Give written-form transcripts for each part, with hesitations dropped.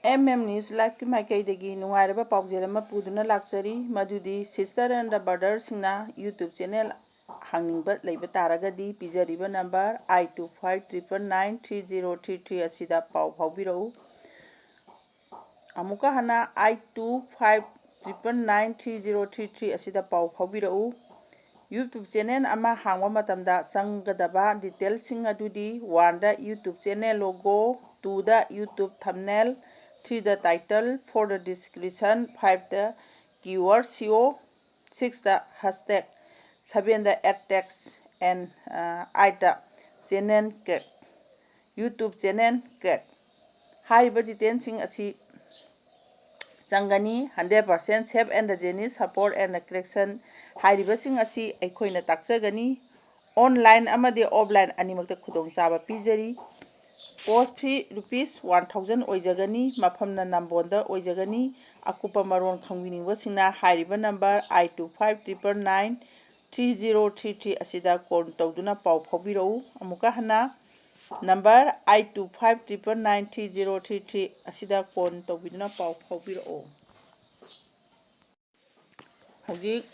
News Live ki maikaidagi nungairaba paujel ama puduna laksari madudi sister and brother singna YouTube channel hangingba leiba taragadi pijariba number I25999033 asida pau phawbirau amuka hana I25999033 asida pau phawbirau YouTube channel ama hangwa matamda sangadaba details sing adudi 1 da YouTube channel logo 2 da YouTube thumbnail 3 the title, 4 the description, 5 the keyword SEO, 6 the hashtag, 7 the ad text, and 8 the channel crack. YouTube channel crack. Hariba detailsing asi Sangani 100% safe and the genuine support and the correction. Hariba sing asi aikoina taksagani online amade offline animakta khudong chaba pijari. Cost fee rupees 1000 oijagani mafamna nambonda oijagani akupa maron khangbining singna hairiba number I25999033 asida call tawduna pau phawbirau amuka hana number I25999033 asida call tawbiduna pau phawbirau hajik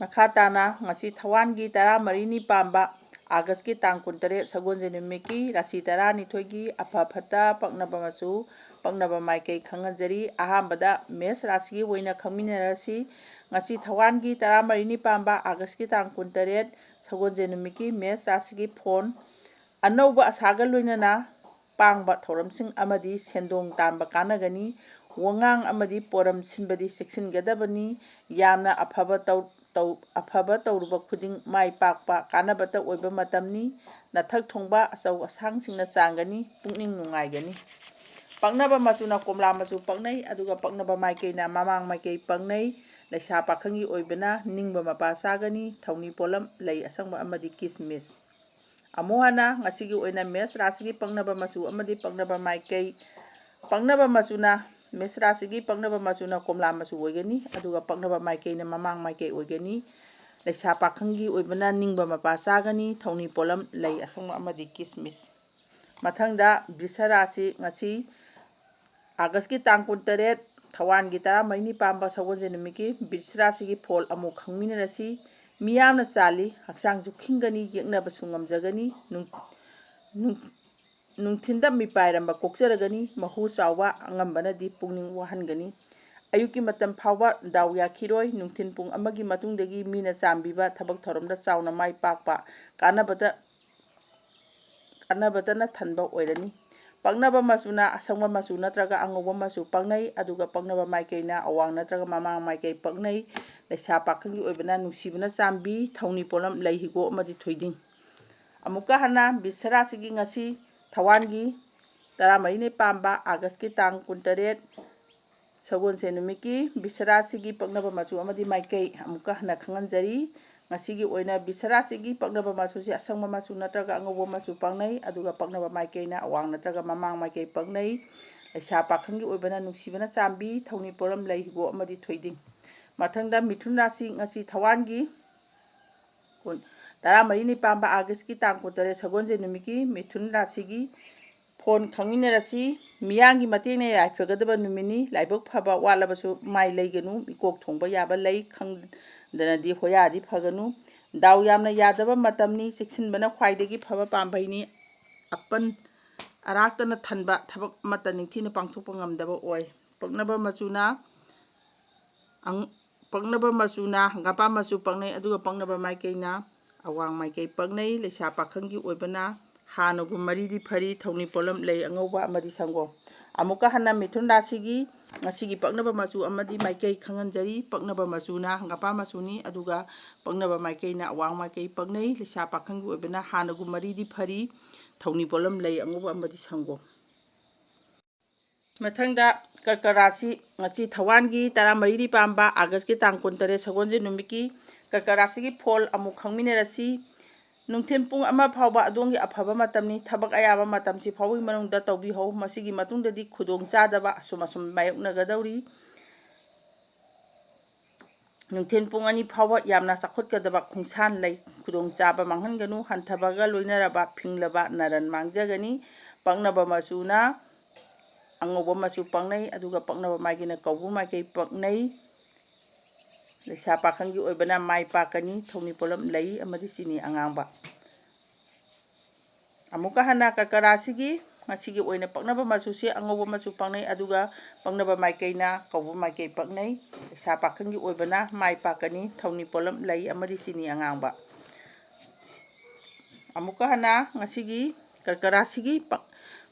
makhatana ngasi thawangi 13 pamba August ki tang 13 sagonje numiki rasi 12 gi apha phata paknaba masu paknaba maikei khanganjari ahambada mes rasi gi oina khangminarasi ngasi thawangi 13 pamba August ki tang 13 sagonje numiki mes rasi gi phone anauba asaga loinana pangba thoramsing amadi sendong tamba kanagani wangang amadi poram sinbadi seksingadabani yamna afaba tawruba khuding mai pakpa kanabata oiba matamni nathak thongba asau asangsingna changani pungning nungaigani paknaba machuna komla machu paknai aduga paknaba maikeina mamang maikei paknai laisa pakhangi oibana ningba mapa chagani thauni polam lei asangba amadi kismis amohana ngasigi oina mes rasigi paknaba machu amadi paknaba maikei paknaba machuna mes rasigi paknaba machuna komla machu oigani aduga paknaba maikeina mamang maikei oigani laisa pakhangi oibana ningba mapa chagani thauni polam lei asangma amadi kismis mathangda bisarasi ngasi August ki tang 13 thawangi 13 pamba sagonje numiki bisrasi phol amu khangminarasi miyamna chali haksangju khingani yeknaba sungamjagani nungthinda mipairamba kokjaragani mahu chawa angambana di pungning wahangani ayuki matam phawa daw yakhiroi nungthin pung amagi matungdagi mina chambiba thabak thoramda chauna mai pakpa kanabata na thanba oirani paknaba machuna asangba machu natraga angoba machu paknai aduga paknaba maikeina awang natraga mamang maikei paknai laisa pakhangi oibana nungsibana chambi thauni polam leihigo amadi thoiding amuka hana bisarasigi ngasi thawangi 13 pamba August ki tang 13 sagonse numiki bisarasigi paknaba machu amadi maikei amuka hana khanganjari ngasigi oina bisarasigi paknaba machu si asangma machu natraga angoba machu paknai aduga paknaba maikeina awang natraga mamang maikei paknai laisa pakhangi oibana nungsibana chambi thauni polam leihigo amadi thoiding mathangda mithun rasi ngasi thawangi 13 pamba August ki tang 13 sagonje numiki mithun rasigi phone khangminarasi miyangi matengna yaifagadaba numini laibok phaba walabasu mai leiganu mikok thongba yaba lei khangdanadi hoyadi phaganu daw yamna yadaba matamni seksinbana khwaidagi phaba pambaini apan araktana thanba thabak mata ningthina pangthokpa ngamdaba oi paknaba machuna hangapa machu paknai aduga paknaba maikeina awang maikei paknai laisa pakhangi oibana hanagum maridi phari thauni polam lei angauba amadi sango amuka hana mithun rasigi ngasigi paknaba machu amadi maikei khanganjari paknaba machuna hangapa machuni aduga paknaba maikeina awang maikei paknai laisa pakhangi oibana hanagum maridi phari thauni polam lei angauba amadi sango mathangda karkarasi ngachi thawangi 13 pamba August ki tang 13 sagonje numiki karkarasigi phol amu khangminarasi nungthin pung ama phawba adongi afaba matamni thabak ayaba matamsi phawgi manungda tawbihau masigi matungdadi khudong chadaba asum mayoknagadauri nungthin pung ani phawba yamna chakhotgadaba khungsan lei khudong chaba manghanganu hanthabaga loinaraba phinglaba naran mangjagani paknaba machuna ꯑꯉꯧꯕ ꯃꯆꯨ ꯄꯛꯅꯩ ꯑꯗꯨꯒ ꯄꯛꯅꯕ ꯃꯥꯏꯀꯩꯅ ꯀꯧꯕ꯭ꯔꯨ ꯃꯥꯏꯀꯩ ꯄꯛꯅꯩ꯫ ꯂꯩꯁꯥ ꯄꯥꯈꯪꯒꯤ ꯑꯣꯏꯕꯅ ꯃꯥꯏ ꯄꯥꯛꯀꯅꯤ, ꯊꯧꯅꯤꯄꯣꯠꯂꯝ ꯂꯩ ꯑꯃꯗꯤ ꯆꯤꯅꯤ ꯑꯉꯥꯡꯕ꯫ ꯑꯃꯨꯛꯀ ꯍꯟꯅ ꯀꯔꯀꯥ ꯔꯥꯁꯤꯒꯤ ꯉꯁꯤꯒꯤ ꯑꯣꯏꯅ ꯄꯛꯅꯕ ꯃꯆꯨꯁꯤ ꯑꯉꯧꯕ ꯃꯆꯨ ꯄꯛꯅꯩ ꯑꯗꯨꯒ ꯄꯛꯅꯕ ꯃꯥꯏꯀꯩꯅ ꯀꯧꯕ꯭ꯔꯨ ꯃꯥꯏꯀꯩ ꯄꯛꯅꯩ꯫ ꯂꯩꯁꯥ ꯄꯥꯈꯪꯒꯤ ꯑꯣꯏꯕꯅ ꯃꯥꯏ ꯄꯥꯛꯀꯅꯤ, ꯊꯧꯅꯤꯄꯣꯠꯂꯝ ꯂꯩ ꯑꯃꯗꯤ ꯆꯤꯅꯤ ꯑꯉꯥꯡꯕ꯫ ꯑꯃꯨꯛꯀ ꯍꯟꯅ ꯉꯁꯤꯒꯤ ꯀꯔꯀꯥ ꯔꯥꯁꯤꯒꯤ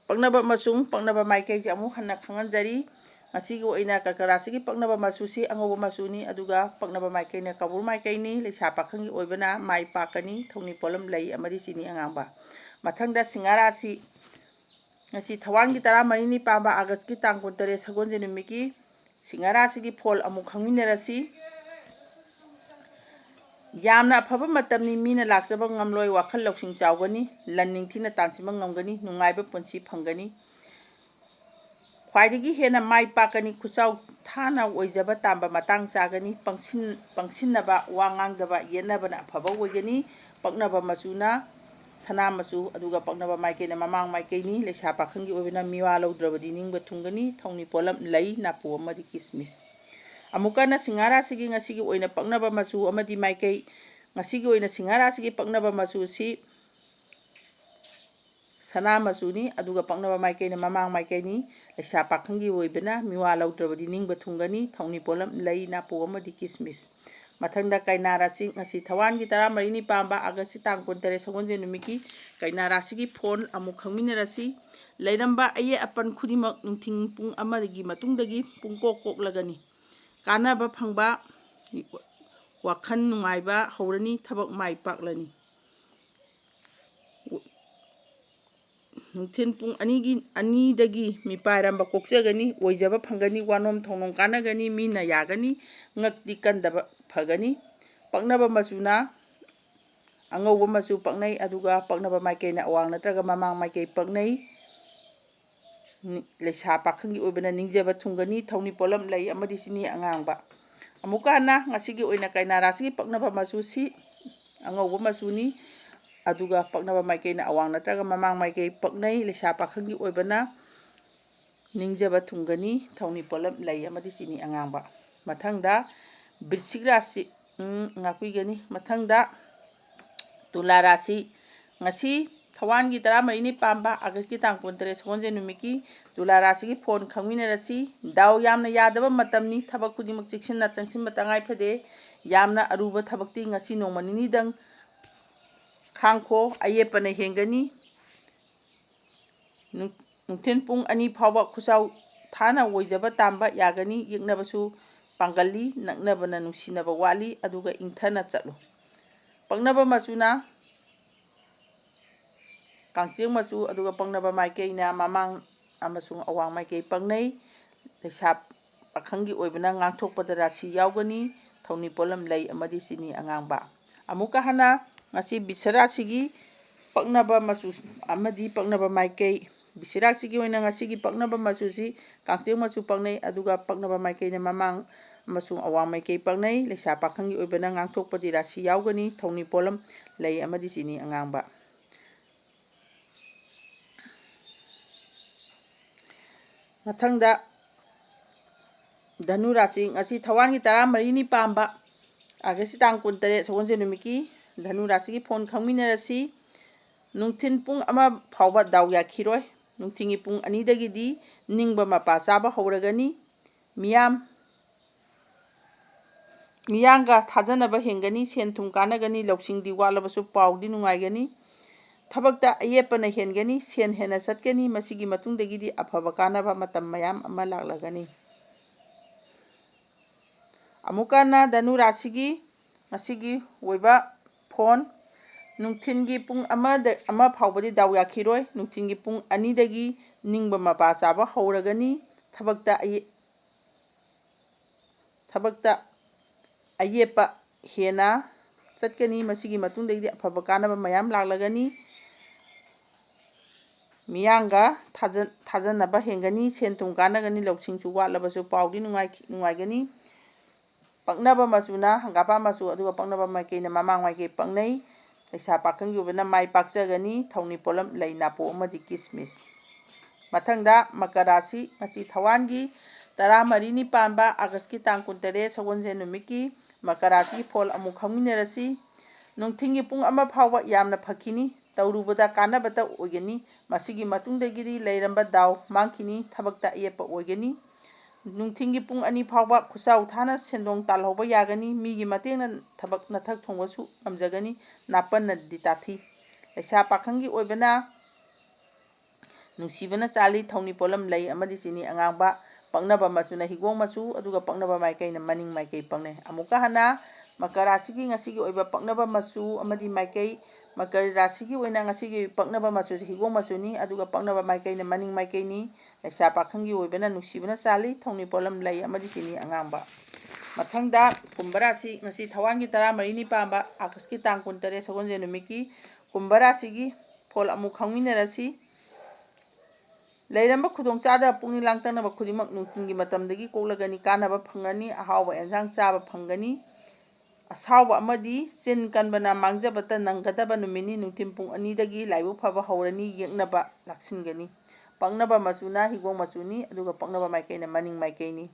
ꯄꯛꯅꯕ ꯑꯃꯁꯨꯡ ꯄꯛꯅꯕ ꯃꯥꯏꯀꯩꯁꯦ ꯑꯃꯨꯛ ꯍꯟꯅ ꯈꯪꯍꯟꯖꯔꯤ꯫ ꯉꯁꯤꯒꯤ ꯑꯣꯏꯅ ꯀꯔꯀꯥ ꯔꯥꯁꯤꯒꯤ ꯄꯛꯅꯕ ꯃꯆꯨꯁꯤ ꯑꯉꯧꯕ ꯃꯆꯨꯅꯤ ꯑꯗꯨꯒ ꯄꯛꯅꯕ ꯃꯥꯏꯀꯩꯅ ꯀꯧꯕ꯭ꯔꯨ ꯃꯥꯏꯀꯩꯅꯤ꯫ ꯂꯩꯁꯥ ꯄꯥꯈꯪꯒꯤ ꯑꯣꯏꯕꯅ ꯃꯥꯏ ꯄꯥꯛꯀꯅꯤ, ꯊꯧꯅꯤꯄꯣꯠꯂꯝ ꯂꯩ ꯑꯃꯗꯤ ꯆꯤꯅꯤ ꯑꯉꯥꯡꯕ꯫ ꯃꯊꯪꯗ ꯁꯤꯡꯍꯥ ꯔꯥꯁꯤ ꯉꯁꯤ ꯊꯋꯥꯟꯒꯤ 14ꯅꯤ ꯄꯥꯟꯕ ꯑꯥꯒꯁꯀꯤ ꯇꯥꯡ 13 ꯁꯒꯣꯜꯁꯦꯟ ꯅꯨꯃꯤꯠꯀꯤ ꯁꯤꯡꯍꯥ ꯔꯥꯁꯤꯒꯤ ꯐꯣꯜ ꯑꯃꯨꯛ ꯈꯪꯃꯤꯟꯅꯔꯁꯤ꯫ ꯌꯥꯝꯅ ꯑꯐꯕ ꯃꯇꯝꯅꯤ, ꯃꯤꯅ ꯂꯥꯛꯆꯕ ꯉꯝꯂꯣꯏ, ꯋꯥꯈꯜ ꯂꯧꯁꯤꯡ ꯆꯥꯎꯒꯅꯤ, ꯂꯟ ꯅꯤꯡꯊꯤꯅ ꯇꯥꯟꯁꯤꯟꯕ ꯉꯝꯒꯅꯤ, ꯅꯨꯡꯉꯥꯏꯕ ꯄꯨꯟꯁꯤ ꯐꯪꯒꯅꯤ, ꯈ꯭ꯋꯥꯏꯗꯒꯤ ꯍꯦꯟꯅ ꯃꯥꯏ ꯄꯥꯛꯀꯅꯤ, ꯈꯨꯆꯥꯎ ꯊꯥꯅ ꯑꯣꯏꯖꯕ ꯇꯥꯟꯕ ꯃꯇꯥꯡ ꯆꯥꯒꯅꯤ, ꯄꯪꯁꯤꯟꯅꯕ ꯋꯥ ꯉꯥꯡꯗꯕ ꯌꯦꯠꯅꯕꯅ ꯑꯐꯕ ꯑꯣꯏꯒꯅꯤ꯫ ꯄꯛꯅꯕ ꯃꯆꯨꯅ ꯁꯅꯥ ꯃꯆꯨ ꯑꯗꯨꯒ ꯄꯛꯅꯕ ꯃꯥꯏꯀꯩꯅ ꯃꯃꯥꯡ ꯃꯥꯏꯀꯩꯅꯤ꯫ ꯂꯩꯁꯥ ꯄꯥꯈꯪꯒꯤ ꯑꯣꯏꯕꯅ ꯃꯤꯋꯥ ꯂꯧꯗ꯭ꯔꯕꯗꯤ ꯅꯤꯡꯕ ꯊꯨꯡꯒꯅꯤ, ꯊꯧꯅꯤꯄꯣꯠꯂꯝ ꯂꯩ, ꯅꯥꯄꯨ ꯑꯃꯗꯤ ꯀꯤꯁꯃꯤꯁ꯫ ꯑꯃꯨꯛꯀ ꯍꯟꯅ ꯁꯤꯡꯍꯥ ꯔꯥꯁꯤꯒꯤ ꯉꯁꯤꯒꯤ ꯑꯣꯏꯅ ꯄꯛꯅꯕ ꯃꯆꯨ ꯑꯃꯗꯤ ꯃꯥꯏꯀꯩ ꯉꯁꯤꯒꯤ ꯑꯣꯏꯅ ꯁꯤꯡꯍꯥ ꯔꯥꯁꯤꯒꯤ ꯄꯛꯅꯕ ꯃꯆꯨꯁꯤ ꯁꯅꯥ ꯃꯆꯨꯅꯤ ꯑꯗꯨꯒ ꯄꯛꯅꯕ ꯃꯥꯏꯀꯩꯅ ꯃꯃꯥꯡ ꯃꯥꯏꯀꯩꯅꯤ꯫ ꯂꯩꯁꯥ ꯄꯥꯈꯪꯒꯤ ꯑꯣꯏꯕꯅ ꯃꯤꯋꯥ ꯂꯧꯗ꯭ꯔꯕꯗꯤ ꯅꯤꯡꯕ ꯊꯨꯡꯒꯅꯤ, ꯊꯧꯅꯤꯄꯣꯠꯂꯝ ꯂꯩ, ꯅꯥꯄꯨ ꯑꯃꯗꯤ ꯀꯤꯁꯃꯤꯁ꯫ ꯃꯊꯪꯗ ꯀꯩꯅꯥ ꯔꯥꯁꯤ ꯉꯁꯤ ꯊꯋꯥꯟꯒꯤ 14ꯅꯤ ꯄꯥꯟꯕ ꯑꯥꯒꯁꯀꯤ ꯇꯥꯡ 13 ꯁꯒꯣꯜꯁꯦꯟ ꯅꯨꯃꯤꯠꯀꯤ ꯀꯩꯅꯥ ꯔꯥꯁꯤꯒꯤ ꯐꯣꯜ ꯑꯃꯨꯛ ꯈꯪꯃꯤꯟꯅꯔꯁꯤ꯫ ꯂꯩꯔꯝꯕ ꯑꯌꯦꯠ ꯑꯄꯟ ꯈꯨꯗꯤꯡꯃꯛ ꯅꯨꯡꯊꯤꯜ ꯄꯨꯡ 1ꯒꯤ ꯃꯇꯨꯡꯗꯒꯤ ꯄꯨꯡꯀꯣꯛ ꯀꯣꯛꯂꯒꯅꯤ꯫ ꯀꯥꯟꯅꯕ ꯐꯪꯕ, ꯋꯥꯈꯜ ꯅꯨꯡꯉꯥꯏꯕ ꯍꯧꯔꯅꯤ, ꯊꯕꯛ ꯃꯥꯏ ꯄꯥꯛꯂꯅꯤ꯫ ꯅꯨꯡꯊꯤꯜ ꯄꯨꯡ 2ꯗꯒꯤ ꯃꯤꯄꯥꯏꯔꯝꯕ ꯀꯣꯛꯆꯒꯅꯤ, ꯑꯣꯏꯖꯕ ꯐꯪꯒꯅꯤ, ꯋꯥꯅꯣꯝ ꯊꯧꯅꯣꯝ ꯀꯥꯟꯅꯒꯅꯤ, ꯃꯤꯅ ꯌꯥꯒꯅꯤ, ꯉꯛꯇꯤ ꯀꯟꯗꯕ ꯐꯒꯅꯤ꯫ ꯄꯛꯅꯕ ꯃꯆꯨꯅ ꯑꯉꯧꯕ ꯃꯆꯨ ꯄꯛꯅꯩ ꯑꯗꯨꯒ ꯄꯛꯅꯕ ꯃꯥꯏꯀꯩꯅ ꯑꯋꯥꯡ ꯅꯠꯇ꯭ꯔꯒ ꯃꯃꯥꯡ ꯃꯥꯏꯀꯩ ꯄꯛꯅꯩ꯫ ꯂꯩꯁꯥ ꯄꯥꯈꯪꯒꯤ ꯑꯣꯏꯕꯅ ꯅꯤꯡꯖꯕ ꯊꯨꯡꯒꯅꯤ, ꯊꯧꯅꯤꯄꯣꯠꯂꯝ ꯂꯩ ꯑꯃꯗꯤ ꯆꯤꯅꯤ ꯑꯉꯥꯡꯕ꯫ ꯑꯃꯨꯛꯀ ꯍꯟꯅ ꯉꯁꯤꯒꯤ ꯑꯣꯏꯅ ꯀꯩꯅꯥ ꯔꯥꯁꯤꯒꯤ ꯄꯛꯅꯕ ꯃꯆꯨꯁꯤ ꯑꯉꯧꯕ ꯃꯆꯨꯅꯤ ꯑꯗꯨꯒ ꯄꯛꯅꯕ ꯃꯥꯏꯀꯩꯅ ꯑꯋꯥꯡ ꯅꯠꯇ꯭ꯔꯒ ꯃꯃꯥꯡ ꯃꯥꯏꯀꯩ ꯄꯛꯅꯩ꯫ ꯂꯩꯁꯥ ꯄꯥꯈꯪꯒꯤ ꯑꯣꯏꯕꯅ ꯅꯤꯡꯖꯕ ꯊꯨꯡꯒꯅꯤ, ꯊꯧꯅꯤꯄꯣꯠꯂꯝ ꯂꯩ ꯑꯃꯗꯤ ꯆꯤꯅꯤ ꯑꯉꯥꯡꯕ꯫ ꯃꯊꯪꯗ ꯕ꯭ꯔꯤꯁꯆꯤꯛ ꯔꯥꯁꯤ ꯉꯥꯛꯄꯤꯒꯅꯤ꯫ ꯃꯊꯪꯗ ꯇꯨꯂꯥ ꯔꯥꯁꯤ ꯉꯁꯤ ꯊꯋꯥꯟꯒꯤ 14ꯅꯤ ꯄꯥꯟꯕ ꯑꯥꯒꯁꯀꯤ ꯇꯥꯡ 13 ꯁꯒꯣꯜꯁꯦꯟ ꯅꯨꯃꯤꯠꯀꯤ ꯇꯨꯂꯥ ꯔꯥꯁꯤꯒꯤ ꯐꯣꯜ ꯈꯪꯃꯤꯟꯅꯔꯁꯤ꯫ ꯗꯥꯎ ꯌꯥꯝꯅ ꯌꯥꯗꯕ ꯃꯇꯝꯅꯤ, ꯊꯕꯛ ꯈꯨꯗꯤꯡꯃꯛ ꯆꯦꯛꯁꯤꯟꯅ ꯆꯪꯁꯤꯟꯕ ꯇꯉꯥꯏ ꯐꯗꯦ꯫ ꯌꯥꯝꯅ ꯑꯔꯨꯕ ꯊꯕꯛꯇꯤ ꯉꯁꯤ ꯅꯣꯡꯃ ꯅꯤꯅꯤꯗꯪ ꯈꯥꯡꯈꯣ, ꯑꯌꯦꯠꯄꯅ ꯍꯦꯟꯒꯅꯤ꯫ ꯅꯨꯡꯊꯤꯜ ꯄꯨꯡ 2 ꯐꯥꯎꯕ ꯈꯨꯆꯥꯎ ꯊꯥꯅ ꯑꯣꯏꯖꯕ ꯇꯥꯟꯕ ꯌꯥꯒꯅꯤ, ꯌꯦꯛꯅꯕꯁꯨ ꯄꯥꯡꯒꯜꯂꯤ, ꯅꯛꯅꯕꯅ ꯅꯨꯡꯁꯤꯅꯕ ꯋꯥꯠꯂꯤ ꯑꯗꯨꯒ ꯏꯪꯊꯅ ꯆꯠꯂꯨ꯫ ꯄꯛꯅꯕ ꯃꯆꯨꯅ ꯀꯥꯡꯆꯦꯡ ꯃꯆꯨ ꯑꯗꯨꯒ ꯄꯛꯅꯕ ꯃꯥꯏꯀꯩꯅ ꯃꯃꯥꯡ ꯑꯃꯁꯨꯡ ꯑꯋꯥꯡ ꯃꯥꯏꯀꯩ ꯄꯛꯅꯩ꯫ ꯂꯩꯁꯥ ꯄꯥꯈꯪꯒꯤ ꯑꯣꯏꯕꯅ ꯉꯥꯡꯊꯣꯛꯄꯗ ꯔꯥꯁꯤ ꯌꯥꯎꯒꯅꯤ, ꯊꯧꯅꯤꯄꯣꯠꯂꯝ ꯂꯩ ꯑꯃꯗꯤ ꯆꯤꯅꯤ ꯑꯉꯥꯡꯕ꯫ ꯑꯃꯨꯛꯀ ꯍꯟꯅ ꯉꯁꯤ ꯕꯤꯁ ꯔꯥꯁꯤꯒꯤ ꯄꯛꯅꯕ ꯃꯆꯨ ꯑꯃꯗꯤ ꯄꯛꯅꯕ ꯃꯥꯏꯀꯩ ꯕꯤꯁ ꯔꯥꯁꯤꯒꯤ ꯑꯣꯏꯅ ꯉꯁꯤꯒꯤ ꯄꯛꯅꯕ ꯃꯆꯨꯁꯤ ꯀꯥꯡꯆꯦꯡ ꯃꯆꯨ ꯄꯛꯅꯩ ꯑꯗꯨꯒ ꯄꯛꯅꯕ ꯃꯥꯏꯀꯩꯅ ꯃꯃꯥꯡ ꯑꯃꯁꯨꯡ ꯑꯋꯥꯡ ꯃꯥꯏꯀꯩ ꯄꯛꯅꯩ꯫ ꯂꯩꯁꯥ ꯄꯥꯈꯪꯒꯤ ꯑꯣꯏꯕꯅ ꯉꯥꯡꯊꯣꯛꯄꯗꯤ ꯔꯥꯁꯤ ꯌꯥꯎꯒꯅꯤ, ꯊꯧꯅꯤꯄꯣꯠꯂꯝ ꯂꯩ ꯑꯃꯗꯤ ꯆꯤꯅꯤ ꯑꯉꯥꯡꯕ꯫ ꯃꯊꯪꯗ ꯙꯅꯨ ꯔꯥꯁꯤ ꯉꯁꯤ ꯊꯋꯥꯟꯒꯤ 14ꯅꯤ ꯄꯥꯟꯕ ꯑꯥꯒꯁꯀꯤ ꯇꯥꯡ 13 ꯁꯒꯣꯜꯁꯦꯟ ꯅꯨꯃꯤꯠꯀꯤ ꯙꯅꯨ ꯔꯥꯁꯤꯒꯤ ꯐꯣꯜ ꯈꯪꯃꯤꯟꯅꯔꯁꯤ꯫ ꯅꯨꯡꯊꯤꯜ ꯄꯨꯡ 1 ꯐꯥꯎꯕ ꯗꯥꯎ ꯌꯥꯈꯤꯔꯣꯏ, ꯅꯨꯡꯊꯤꯜꯒꯤ ꯄꯨꯡ 2ꯗꯒꯤꯗꯤ ꯅꯤꯡꯕ ꯃꯄꯥ ꯆꯥꯕ ꯍꯧꯔꯒꯅꯤ, ꯃꯤꯌꯥꯝꯒ ꯊꯥꯖꯅꯕ ꯍꯦꯟꯒꯅꯤ, ꯁꯦꯟ ꯊꯨꯝ ꯀꯥꯟꯅꯒꯅꯤ, ꯂꯧꯁꯤꯡꯗꯤ ꯋꯥꯠꯂꯕꯁꯨ ꯄꯥꯎꯗꯤ ꯅꯨꯡꯉꯥꯏꯒꯅꯤ, ꯊꯕꯛꯇ ꯑꯌꯦꯠꯄꯅ ꯍꯦꯟꯒꯅꯤ, ꯁꯦꯟ ꯍꯦꯟꯅ ꯆꯠꯀꯅꯤ, ꯃꯁꯤꯒꯤ ꯃꯇꯨꯡꯗꯒꯤꯗꯤ ꯑꯐꯕ ꯀꯥꯟꯅꯕ ꯃꯇꯝ ꯃꯌꯥꯝ ꯑꯃ ꯂꯥꯛꯂꯒꯅꯤ꯫ ꯑꯃꯨꯛꯀ ꯍꯟꯅ ꯙꯅꯨ ꯔꯥꯁꯤꯒꯤ ꯉꯁꯤꯒꯤ ꯑꯣꯏꯕ ꯐꯣꯜ ꯅꯨꯡꯊꯤꯜꯒꯤ ꯄꯨꯡ 1 ꯐꯥꯎꯕꯗꯤ ꯗꯥꯎ ꯌꯥꯈꯤꯔꯣꯏ, ꯅꯨꯡꯊꯤꯜꯒꯤ ꯄꯨꯡ 2ꯗꯒꯤ ꯅꯤꯡꯕ ꯃꯄꯥ ꯆꯥꯕ ꯍꯧꯔꯒꯅꯤ, ꯊꯕꯛꯇ ꯑꯌꯦꯠꯄ ꯍꯦꯟꯅ ꯆꯠꯀꯅꯤ, ꯃꯁꯤꯒꯤ ꯃꯇꯨꯡꯗꯒꯤꯗꯤ ꯑꯐꯕ ꯀꯥꯟꯅꯕ ꯃꯌꯥꯝ ꯂꯥꯛꯂꯒꯅꯤ, ꯃꯤꯌꯥꯝꯒ ꯊꯥꯖꯅꯕ ꯍꯦꯟꯒꯅꯤ, ꯁꯦꯟ ꯊꯨꯝ ꯀꯥꯟꯅꯒꯅꯤ, ꯂꯧꯁꯤꯡꯁꯨ ꯋꯥꯠꯂꯕꯁꯨ ꯄꯥꯎꯗꯤ ꯅꯨꯡꯉꯥꯏꯒꯅꯤ꯫ ꯄꯛꯅꯕ ꯃꯆꯨꯅ ꯍꯪꯒꯥꯄꯥꯟ ꯃꯆꯨ ꯑꯗꯨꯒ ꯄꯛꯅꯕ ꯃꯥꯏꯀꯩꯅ ꯃꯃꯥꯡ ꯃꯥꯏꯀꯩ ꯄꯛꯅꯩ꯫ ꯂꯩꯁꯥ ꯄꯥꯈꯪꯒꯤ ꯑꯣꯏꯕꯅ ꯃꯥꯏ ꯄꯥꯛꯆꯒꯅꯤ, ꯊꯧꯅꯤꯄꯣꯠꯂꯝ ꯂꯩ, ꯅꯥꯄꯨ ꯑꯃꯗꯤ ꯀꯤꯁꯃꯤꯁ꯫ ꯃꯊꯪꯗ ꯃꯀꯔ ꯔꯥꯁꯤ ꯉꯁꯤ ꯊꯋꯥꯟꯒꯤ 14ꯅꯤ ꯄꯥꯟꯕ ꯑꯥꯒꯁꯀꯤ ꯇꯥꯡ 13 ꯁꯒꯣꯜꯁꯦꯟ ꯅꯨꯃꯤꯠꯀꯤ ꯃꯀꯔ ꯔꯥꯁꯤꯒꯤ ꯐꯣꯜ ꯑꯃꯨꯛ ꯈꯪꯃꯤꯟꯅꯔꯁꯤ꯫ ꯅꯨꯡꯊꯤꯟꯒꯤ ꯄꯨꯡ 1 ꯐꯥꯎꯕ ꯌꯥꯝꯅ ꯐꯈꯤꯅꯤ, ꯇꯧꯔꯨꯕꯗ ꯀꯥꯟꯅꯕꯇ ꯑꯣꯏꯒꯅꯤ꯫ ꯃꯁꯤꯒꯤ ꯃꯇꯨꯡꯗꯒꯤꯗꯤ ꯂꯩꯔꯝꯕ ꯗꯥꯎ ꯃꯥꯡꯈꯤꯅꯤ, ꯊꯕꯛꯇ ꯑꯌꯦꯠꯄ ꯑꯣꯏꯒꯅꯤ꯫ ꯅꯨꯡꯊꯤꯟꯒꯤ ꯄꯨꯡ 2 ꯐꯥꯎꯕ ꯈꯨꯠꯆꯥꯎ ꯊꯥꯅ ꯁꯦꯟꯗꯣꯡ ꯇꯥꯜꯍꯧꯕ ꯌꯥꯒꯅꯤ, ꯃꯤꯒꯤ ꯃꯇꯦꯡꯅ ꯊꯕꯛ ꯅꯊꯛ ꯊꯣꯡꯕꯁꯨ ꯉꯝꯖꯒꯅꯤ, ꯅꯥꯄꯟꯅꯗꯤ ꯇꯥꯊꯤ꯫ ꯂꯩꯁꯥ ꯄꯥꯈꯪꯒꯤ ꯑꯣꯏꯕꯅ ꯅꯨꯡꯁꯤꯕꯅ ꯆꯥꯜꯂꯤ, ꯊꯧꯅꯤ ꯄꯣꯠꯂꯝ ꯂꯩ ꯑꯃꯗꯤ ꯆꯤꯅꯤ ꯑꯉꯥꯡꯕ, ꯄꯛꯅꯕ ꯃꯆꯨꯅ ꯍꯤꯒꯣꯛ ꯃꯆꯨ, ꯑꯗꯨꯒ ꯄꯛꯅꯕ ꯃꯥꯏꯀꯩꯅ ꯃꯅꯤꯡ ꯃꯥꯏꯀꯩ ꯄꯛꯅꯩ꯫ ꯑꯃꯨꯛꯀ ꯍꯟꯅ ꯃꯀꯔ ꯔꯥꯁꯤꯒꯤ ꯉꯁꯤꯒꯤ ꯑꯣꯏꯕ ꯄꯛꯅꯕ ꯃꯆꯨ ꯑꯃꯗꯤ ꯃꯥꯏꯀꯩ, ꯃꯀꯔ ꯔꯥꯁꯤꯒꯤ ꯑꯣꯏꯅ ꯉꯁꯤꯒꯤ ꯄꯛꯅꯕ ꯃꯆꯨꯁꯤ ꯍꯤꯒꯣꯛ ꯃꯆꯨꯅꯤ, ꯑꯗꯨꯒ ꯄꯛꯅꯕ ꯃꯥꯏꯀꯩꯅ ꯃꯅꯤꯡ ꯃꯥꯏꯀꯩꯅꯤ꯫ ꯂꯩꯁꯥ ꯄꯥꯈꯪꯒꯤ ꯑꯣꯏꯕꯅ ꯅꯨꯡꯁꯤꯕꯅ ꯆꯥꯜꯂꯤ, ꯊꯧꯅꯤ ꯄꯣꯠꯂꯝ ꯂꯩ ꯑꯃꯗꯤ ꯆꯤꯅꯤ ꯑꯉꯥꯡꯕ꯫ ꯃꯊꯪꯗ ꯀꯨꯝꯚ ꯔꯥꯁꯤꯉꯁꯤ ꯊꯋꯥꯟꯒꯤ 14ꯅꯤ ꯄꯥꯟꯕ ꯑꯥꯒꯁꯀꯤ ꯇꯥꯡ 13 ꯁꯒꯣꯜꯁꯦꯟ ꯅꯨꯃꯤꯠꯀꯤ ꯀꯨꯝꯚ ꯔꯥꯁꯤꯒꯤ ꯐꯣꯜ ꯑꯃꯨꯛ ꯈꯪꯃꯤꯟꯅꯔꯁꯤ꯫ ꯂꯩꯔꯝꯕ ꯈꯨꯗꯣꯡꯆꯥꯗꯕ ꯄꯨꯛꯅꯤꯡ ꯂꯥꯡꯇꯛꯅꯕ ꯈꯨꯗꯤꯡꯃꯛ ꯅꯨꯡꯊꯤꯟꯒꯤ ꯃꯇꯝꯗꯒꯤ ꯀꯣꯛꯂꯒꯅꯤ, ꯀꯥꯟꯅꯕ ꯐꯪꯒꯅꯤ, ꯑꯍꯥꯎꯕ ꯑꯦꯟꯁꯥꯡ ꯆꯥꯕ ꯐꯪꯒꯅꯤ꯫ ꯑꯁꯥꯎꯕ ꯑꯃꯗꯤ ꯆꯤꯟ ꯀꯟꯕꯅ ꯃꯥꯡꯖꯕꯇ ꯅꯪꯒꯗꯕ ꯅꯨꯃꯤꯠꯅꯤ꯫ ꯅꯨꯡꯊꯤꯟ ꯄꯨꯡ 2ꯗꯒꯤ ꯂꯥꯏꯕꯛ ꯐꯕ ꯍꯧꯔꯅꯤ, ꯌꯦꯛꯅꯕ ꯂꯥꯛꯁꯤꯟꯒꯅꯤ꯫ ꯄꯛꯅꯕ ꯃꯆꯨꯅ ꯍꯤꯒꯣꯛ ꯃꯆꯨꯅꯤ, ꯑꯗꯨꯒ ꯄꯛꯅꯕ ꯃꯥꯏꯀꯩꯅ ꯃꯅꯤꯡ ꯃꯥꯏꯀꯩꯅꯤ꯫